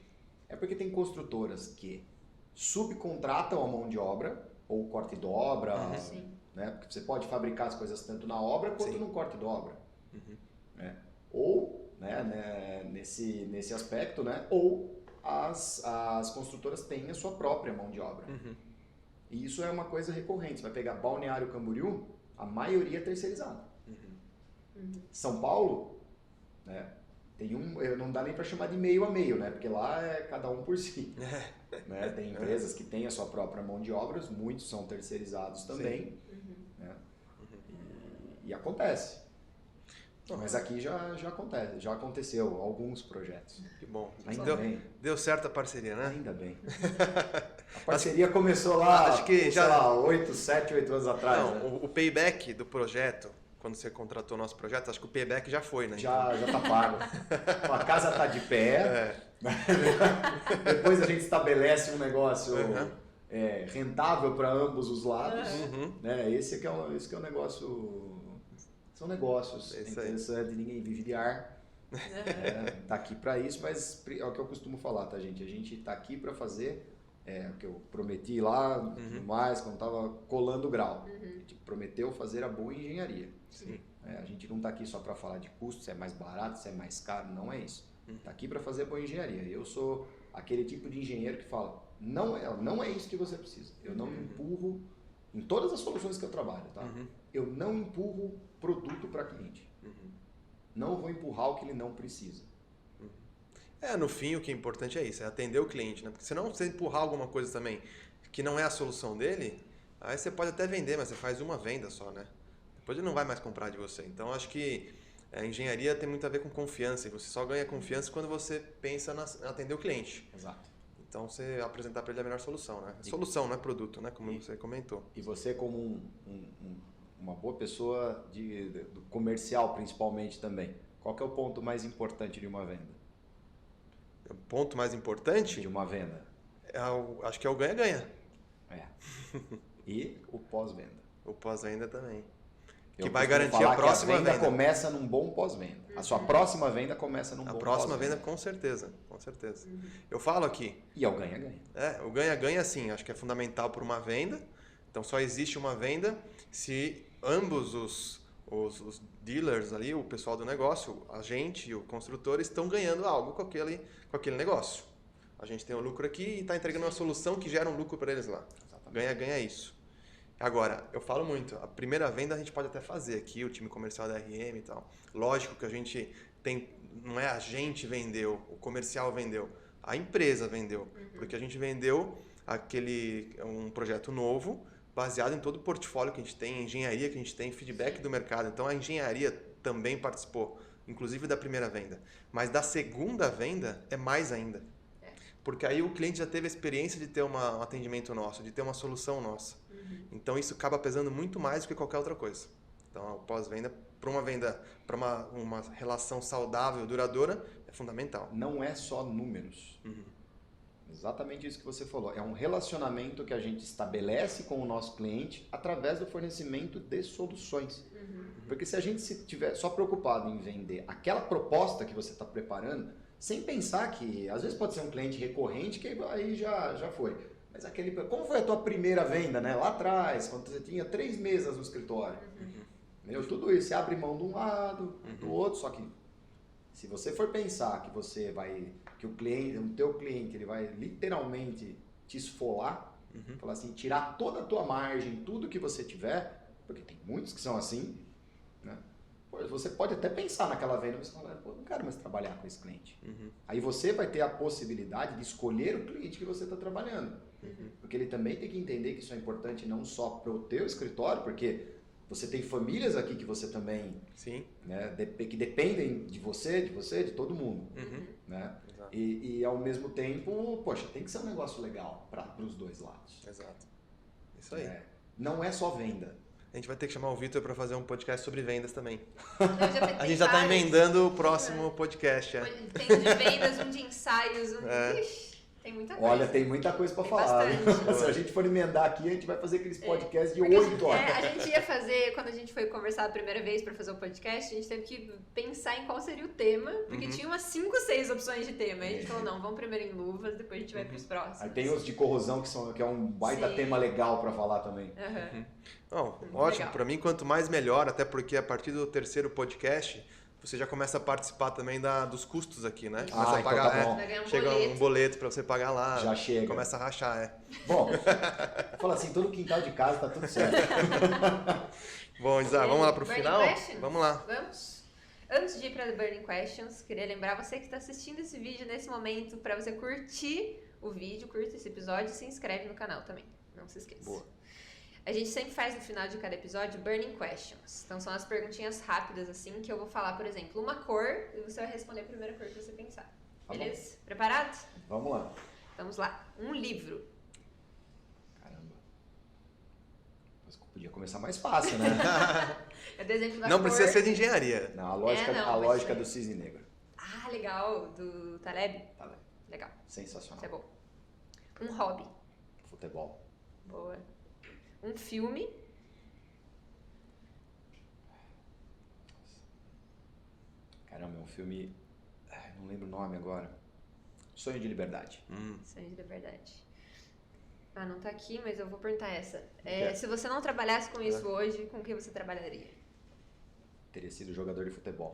É porque tem construtoras que subcontratam a mão de obra, ou corte e dobra, né? Porque você pode fabricar as coisas tanto na obra quanto no corte e dobra. Ou, nesse aspecto, né? Ou as construtoras têm a sua própria mão de obra. E isso é uma coisa recorrente. Você vai pegar Balneário Camboriú, a maioria é terceirizada. São Paulo, né? Não dá nem para chamar de meio a meio, né? Porque lá é cada um por si. Né? Tem empresas que têm a sua própria mão de obras, muitos são terceirizados também. Né? E acontece. Mas aqui já acontece, já aconteceu alguns projetos. Que bom. Ainda bem. Deu certo a parceria, né? Ainda bem. A parceria começou lá, acho que sei lá, 7, 8 anos atrás. Não, né? o payback do projeto, quando você contratou o nosso projeto, acho que o payback já foi, né? Já tá pago. A casa tá de pé. Depois a gente estabelece um negócio rentável para ambos os lados. Né? Esse que é o negócio. São negócios. É interessante, ninguém vive de ar. Tá aqui para isso, mas é o que eu costumo falar, tá, gente? A gente tá aqui para fazer o que eu prometi lá, tudo mais, quando tava colando o grau. A gente prometeu fazer a boa engenharia. A gente não tá aqui só para falar de custo, se é mais barato, se é mais caro, não é isso. Tá aqui para fazer a boa engenharia. Eu sou aquele tipo de engenheiro que fala, não é isso que você precisa. Eu não empurro, em todas as soluções que eu trabalho, tá? Eu não empurro produto para cliente. Não vou empurrar o que ele não precisa. No fim, o que é importante é isso, é atender o cliente, né? Porque senão você empurrar alguma coisa também que não é a solução dele, aí você pode até vender, mas você faz uma venda só, né? Depois ele não vai mais comprar de você. Então, acho que a engenharia tem muito a ver com confiança, e você só ganha confiança quando você pensa em atender o cliente. Exato. Então, você apresentar para ele a melhor solução, né? Solução, não é produto, né? Como você comentou. E você como uma boa pessoa do comercial, principalmente também, qual que é o ponto mais importante de uma venda? O ponto mais importante? De uma venda? Acho que é o ganha-ganha. E o pós-venda. O pós-venda também. Que vai garantir a próxima venda. A venda começa num bom pós-venda. A sua próxima venda começa num bom pós-venda. A próxima venda, com certeza. Com certeza. Eu falo aqui. E é o ganha-ganha. O ganha-ganha, sim, acho que é fundamental para uma venda. Então, só existe uma venda se ambos os dealers ali, o pessoal do negócio, a gente e o construtor, estão ganhando algo com aquele negócio. A gente tem um lucro aqui e está entregando uma solução que gera um lucro para eles lá. Ganha-ganha é isso. Agora, eu falo muito, a primeira venda a gente pode até fazer aqui, o time comercial da RM e tal. Lógico que a gente tem, não é a gente vendeu, o comercial vendeu, a empresa vendeu. Porque a gente vendeu um projeto novo, baseado em todo o portfólio que a gente tem, engenharia que a gente tem, feedback do mercado. Então a engenharia também participou, inclusive da primeira venda. Mas da segunda venda é mais ainda. Porque aí o cliente já teve a experiência de ter um atendimento nosso, de ter uma solução nossa. Então isso acaba pesando muito mais do que qualquer outra coisa. Então o pós-venda, para uma venda, para uma relação saudável, duradoura, é fundamental. Não é só números. Exatamente isso que você falou. É um relacionamento que a gente estabelece com o nosso cliente através do fornecimento de soluções. Porque se a gente estiver só preocupado em vender aquela proposta que você está preparando, sem pensar que às vezes pode ser um cliente recorrente que aí já foi. Mas como foi a tua primeira venda, né? Lá atrás, quando você tinha 3 mesas no escritório. Tudo isso, você abre mão de um lado, do outro, só que se você for pensar que o teu cliente ele vai literalmente te esfolar, falar assim, tirar toda a tua margem, tudo que você tiver, porque tem muitos que são assim, né? Você pode até pensar naquela venda, mas você fala, não quero mais trabalhar com esse cliente. Aí você vai ter a possibilidade de escolher o cliente que você está trabalhando. Porque ele também tem que entender que isso é importante não só para o teu escritório, porque você tem famílias aqui que você também, né, que dependem de você, de todo mundo. Né? E ao mesmo tempo, poxa, tem que ser um negócio legal para os dois lados. Exato. Isso aí. Não é só venda. A gente vai ter que chamar o Vitor para fazer um podcast sobre vendas também. A gente já está emendando o próximo podcast. Tem um de vendas, um de ensaios, Ixi, tem muita coisa. Olha, tem muita coisa para falar. Se a gente for emendar aqui, a gente vai fazer aqueles podcasts de 8 horas. A gente ia fazer, quando a gente foi conversar a primeira vez para fazer o podcast, a gente teve que pensar em qual seria o tema, porque tinha umas 5, 6 opções de tema. Aí a gente falou, não, vamos primeiro em luvas, depois a gente vai para os próximos. Aí tem os de corrosão, que é um baita tema legal para falar também. Bom, ótimo, para mim quanto mais melhor, até porque a partir do 3º podcast você já começa a participar também dos custos aqui, né? Começa a pagar, chega um boleto para você pagar lá. Já chega. Começa a rachar, Bom, fala assim, todo quintal de casa tá tudo certo. Bom, Isa, vamos lá pro final? Questions? Vamos lá. Vamos. Antes de ir para Burning Questions, queria lembrar você que está assistindo esse vídeo nesse momento para você curtir o vídeo, curte esse episódio e se inscreve no canal também. Não se esqueça. Boa. A gente sempre faz no final de cada episódio Burning Questions. Então são as perguntinhas rápidas assim que eu vou falar, por exemplo, uma cor e você vai responder a primeira cor que você pensar. Beleza? Preparado? Vamos lá. Vamos lá. Um livro. Caramba. Podia começar mais fácil, né? É do exemplo da Não cor. precisa ser de engenharia. Não, a lógica do cisne negro. Ah, legal. Do Taleb? Taleb. Legal. Sensacional. Isso é bom. Um hobby. Futebol. Boa. Um filme. Caramba, é um filme... não lembro o nome agora. Sonho de Liberdade. Sonho de Liberdade. Ah, não tá aqui, mas eu vou perguntar essa. Se você não trabalhasse com isso hoje, com que você trabalharia? Teria sido jogador de futebol.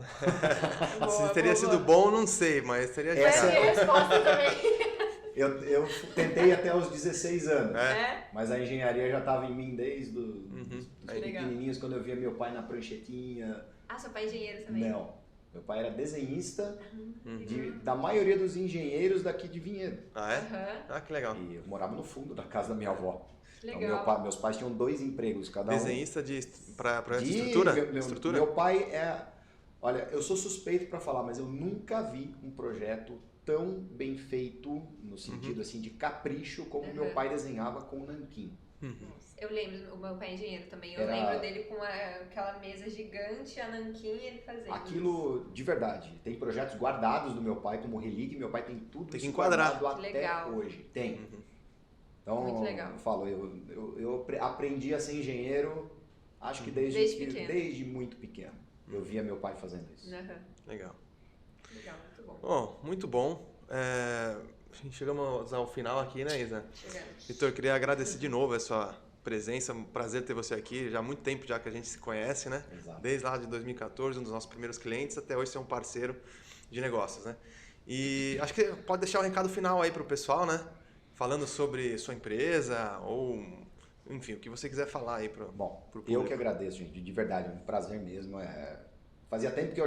Se teria sido bom, não sei, mas teria... Essa é a resposta também. Eu tentei até os 16 anos, mas a engenharia já estava em mim desde os pequenininhos, quando eu via meu pai na pranchetinha. Ah, seu pai é engenheiro também? Não, meu pai era desenhista da maioria dos engenheiros daqui de Vinhedo. Ah, é? Ah, que legal. E eu morava no fundo da casa da minha avó. Legal. Então, meus pais tinham 2 empregos, cada um. Desenhista para estrutura? Meu pai Olha, eu sou suspeito para falar, mas eu nunca vi um projeto tão bem feito, no sentido assim de capricho, como meu pai desenhava com nanquim. Eu lembro, o meu pai é engenheiro também, eu lembro dele com aquela mesa gigante, a nanquim, ele fazendo aquilo, de verdade, tem projetos guardados do meu pai como relíquia, meu pai tem tudo tem que enquadrar até hoje. Tem. Então, muito legal. eu falo, eu aprendi a ser engenheiro Acho que desde muito pequeno. Eu via meu pai fazendo isso. Legal. Legal, muito bom. Bom, muito bom. Chegamos ao final aqui, né, Isa? Chegamos. Vitor, queria agradecer de novo a sua presença. Um prazer ter você aqui. Já há muito tempo já que a gente se conhece, né? Exato. Desde lá de 2014, um dos nossos primeiros clientes, até hoje ser um parceiro de negócios, né? E acho que pode deixar um recado final aí para o pessoal, né? Falando sobre sua empresa ou, enfim, o que você quiser falar aí pro Bom, público. eu que agradeço, gente, de verdade, é um prazer mesmo. Fazia tempo que eu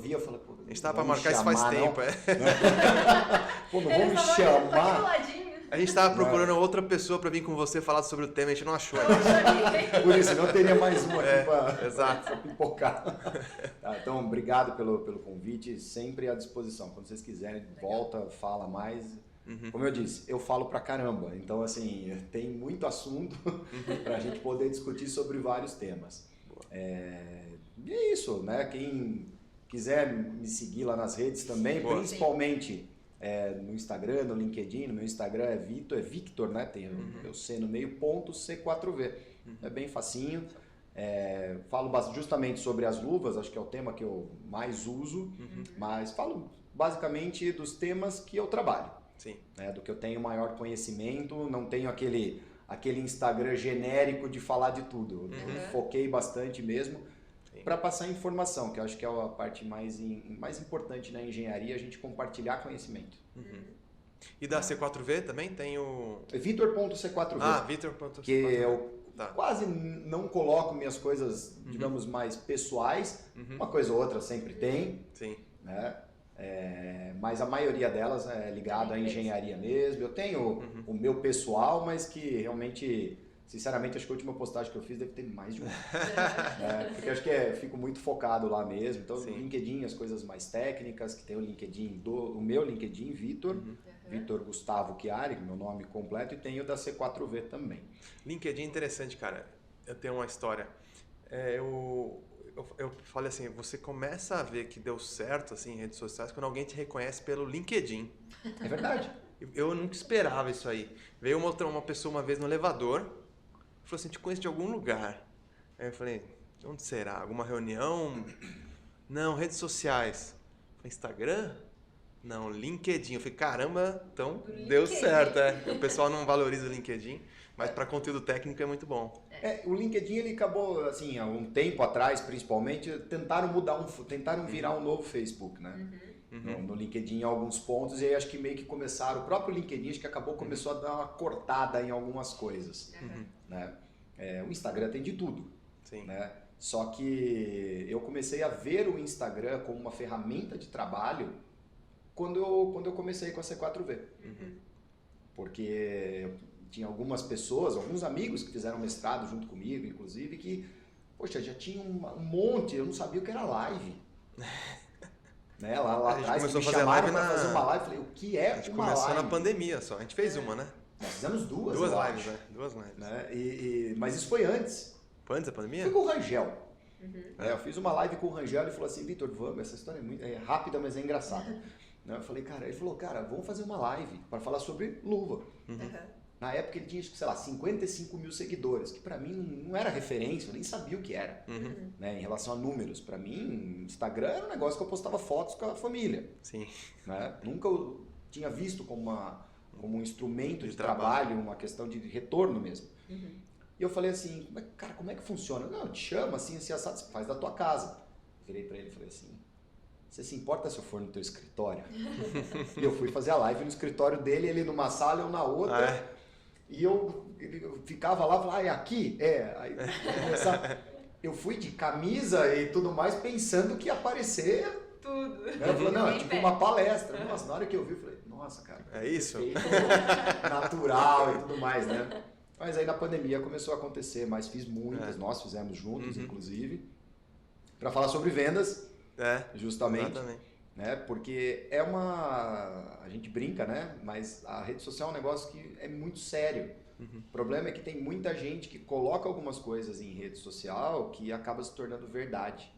via, eu falei, pô, a gente tava para marcar isso faz tempo, Pô, não vou me chamar. A gente estava procurando outra pessoa para vir com você falar sobre o tema, a gente não achou. Por isso, não teria mais uma aqui para pipocar. Tá, então, obrigado pelo convite, sempre à disposição. Quando vocês quiserem, volta, fala mais. Como eu disse, eu falo pra caramba, então assim, tem muito assunto para a gente poder discutir sobre vários temas. E é isso, né? Quem quiser me seguir lá nas redes também, principalmente no Instagram, no LinkedIn. No meu Instagram é Victor, né? Tem o C no meio, .C4V. É bem facinho. Falo justamente sobre as luvas, acho que é o tema que eu mais uso, mas falo basicamente dos temas que eu trabalho. Sim. Do que eu tenho maior conhecimento, não tenho aquele Instagram genérico de falar de tudo. Eu foquei bastante mesmo para passar informação, que eu acho que é a parte mais importante na engenharia, a gente compartilhar conhecimento. E da C4V também tem o... Vitor.C4V. Vitor.C4V. Que eu quase não coloco minhas coisas, digamos, mais pessoais. Uma coisa ou outra sempre tem. Sim. Né? Mas a maioria delas é ligada à engenharia mesmo. Eu tenho o meu pessoal, mas que realmente, sinceramente, acho que a última postagem que eu fiz deve ter mais de um. Porque acho que fico muito focado lá mesmo. Então, no LinkedIn, as coisas mais técnicas, que tem o LinkedIn, o meu LinkedIn, Vitor, Vitor Gustavo Chiari, meu nome completo, e tenho da C4V também. LinkedIn é interessante, cara. Eu tenho uma história. Eu falei assim, você começa a ver que deu certo assim, em redes sociais quando alguém te reconhece pelo LinkedIn. É verdade. Eu nunca esperava isso aí. Veio uma pessoa uma vez no elevador, falou assim, te conheço de algum lugar. Aí eu falei, onde será? Alguma reunião? Não, redes sociais. Falei, Instagram? Não, LinkedIn. Eu falei, caramba, então deu certo. O pessoal não valoriza o LinkedIn, mas para conteúdo técnico é muito bom. O LinkedIn, ele acabou, assim, há um tempo atrás, principalmente, tentaram virar um novo Facebook, né? No LinkedIn em alguns pontos, e aí acho que meio que começaram, o próprio LinkedIn acho que começou a dar uma cortada em algumas coisas. Né? O Instagram tem de tudo. Sim. Né? Só que eu comecei a ver o Instagram como uma ferramenta de trabalho quando eu comecei com a C4V. Porque tinha algumas pessoas, alguns amigos que fizeram mestrado junto comigo, inclusive, que, poxa, já tinha um monte, eu não sabia o que era live. Né? Lá atrás, me chamaram para fazer uma live, eu falei, o que é uma live? A gente começou na pandemia só, a gente fez uma, né? Nós fizemos duas lives, né? Duas lives. Né? Mas isso foi antes. Foi antes da pandemia? Foi com o Rangel. Eu fiz uma live com o Rangel e ele falou assim, Vitor, vamos, essa história é rápida, mas é engraçada. Eu falei, ele falou, cara, vamos fazer uma live para falar sobre luva. Na época ele tinha, sei lá, 55 mil seguidores, que para mim não era referência, eu nem sabia o que era, né, em relação a números. Para mim, Instagram era um negócio que eu postava fotos com a família. Sim. Né? Nunca eu tinha visto como um instrumento de trabalho, uma questão de retorno mesmo. E eu falei assim, cara, como é que funciona? Não, te chama assim, assado, faz da tua casa. Virei para ele e falei assim, você se importa se eu for no teu escritório? E eu fui fazer a live no escritório dele, ele numa sala, eu na outra. E eu ficava lá, falava, é aqui? Aí eu fui de camisa e tudo mais, pensando que ia aparecer tudo. Ela falou, não, é tipo uma palestra. Nossa, na hora que eu vi, eu falei, nossa, cara. É isso? Natural e tudo mais, né? Mas aí na pandemia começou a acontecer, mas fiz muitas, nós fizemos juntos, inclusive, para falar sobre vendas, justamente. Exatamente. Né? Porque a gente brinca, né? Mas a rede social é um negócio que é muito sério. O problema é que tem muita gente que coloca algumas coisas em rede social que acaba se tornando verdade,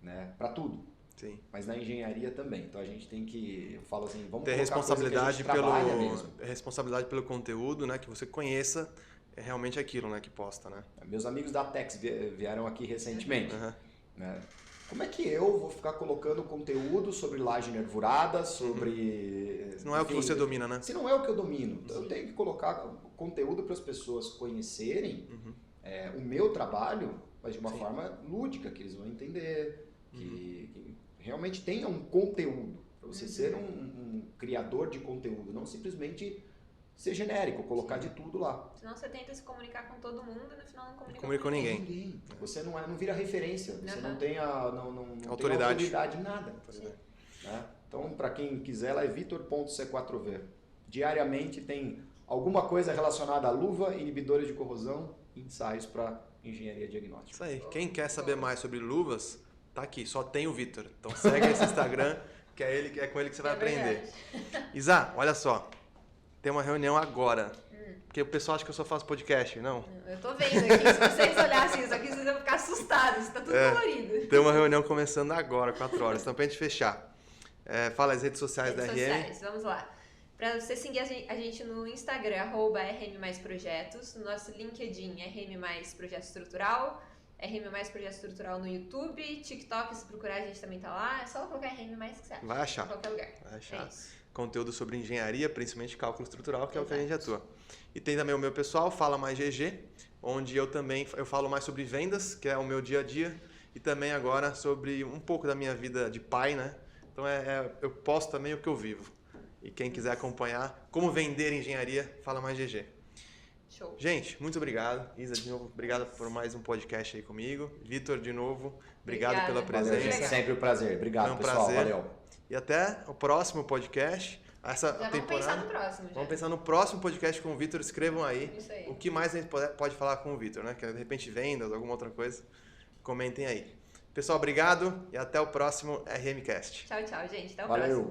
né? Para tudo. Sim. Mas na engenharia também. Então a gente tem que, eu falo assim, vamos ter colocar responsabilidade coisa que a gente trabalha mesmo. responsabilidade pelo conteúdo, né? Que você conheça é realmente aquilo, né, que posta, né? Meus amigos da Tex vieram aqui recentemente. Uhum. Né? Como é que eu vou ficar colocando conteúdo sobre laje nervurada, sobre... Se não é o que você domina, né? Se não é o que eu domino. Eu tenho que colocar conteúdo para as pessoas conhecerem o meu trabalho, mas de uma forma lúdica, que eles vão entender, que realmente tenha um conteúdo. Para você ser um criador de conteúdo, não simplesmente ser genérico, colocar de tudo lá. Senão você tenta se comunicar com todo mundo e no final não comunica com ninguém. Você não vira referência, você não tem autoridade. Tem autoridade em nada. Né? Então, para quem quiser, lá é vitor.c4v. Diariamente tem alguma coisa relacionada à luva, inibidores de corrosão e ensaios para engenharia diagnóstica. Isso aí. Quem quer saber mais sobre luvas, tá aqui, só tem o Vitor. Então segue esse Instagram, que é com ele que você vai aprender. Isa, olha só. Tem uma reunião agora. Porque o pessoal acha que eu só faço podcast, não? Eu tô vendo aqui, se vocês olhassem isso aqui, vocês vão ficar assustados, tá tudo colorido. Tem uma reunião começando agora, 4 horas, então pra gente fechar. Fala as redes sociais da RM. Vamos lá. Para você seguir a gente no Instagram, @RM+Projetos, no nosso LinkedIn, RM+ Projeto Estrutural, RM+ Projeto Estrutural no YouTube, TikTok, se procurar a gente também tá lá, é só colocar RM+ que você acha. Vai achar. Em qualquer lugar. Vai achar. É isso. Conteúdo sobre engenharia, principalmente cálculo estrutural, que é o que a gente atua. E tem também o meu pessoal, Fala Mais GG, onde eu falo mais sobre vendas, que é o meu dia a dia, e também agora sobre um pouco da minha vida de pai, né? Então eu posto também o que eu vivo. E quem quiser acompanhar como vender engenharia, Fala Mais GG. Show. Gente, muito obrigado. Isa, de novo, obrigado por mais um podcast aí comigo. Vitor, de novo, obrigado pela presença. Valeu, gente. Sempre um prazer. Obrigado, pessoal. Prazer. Valeu. E até o próximo podcast. Essa Já temporada. vamos pensar no próximo. Vamos pensar no próximo podcast com o Vitor. Escrevam aí, Isso aí. o que mais a gente pode falar com o Vitor, né? Que de repente vendas, alguma outra coisa. Comentem aí. Pessoal, obrigado e até o próximo RMcast. Tchau, tchau, gente. Até o Valeu. próximo.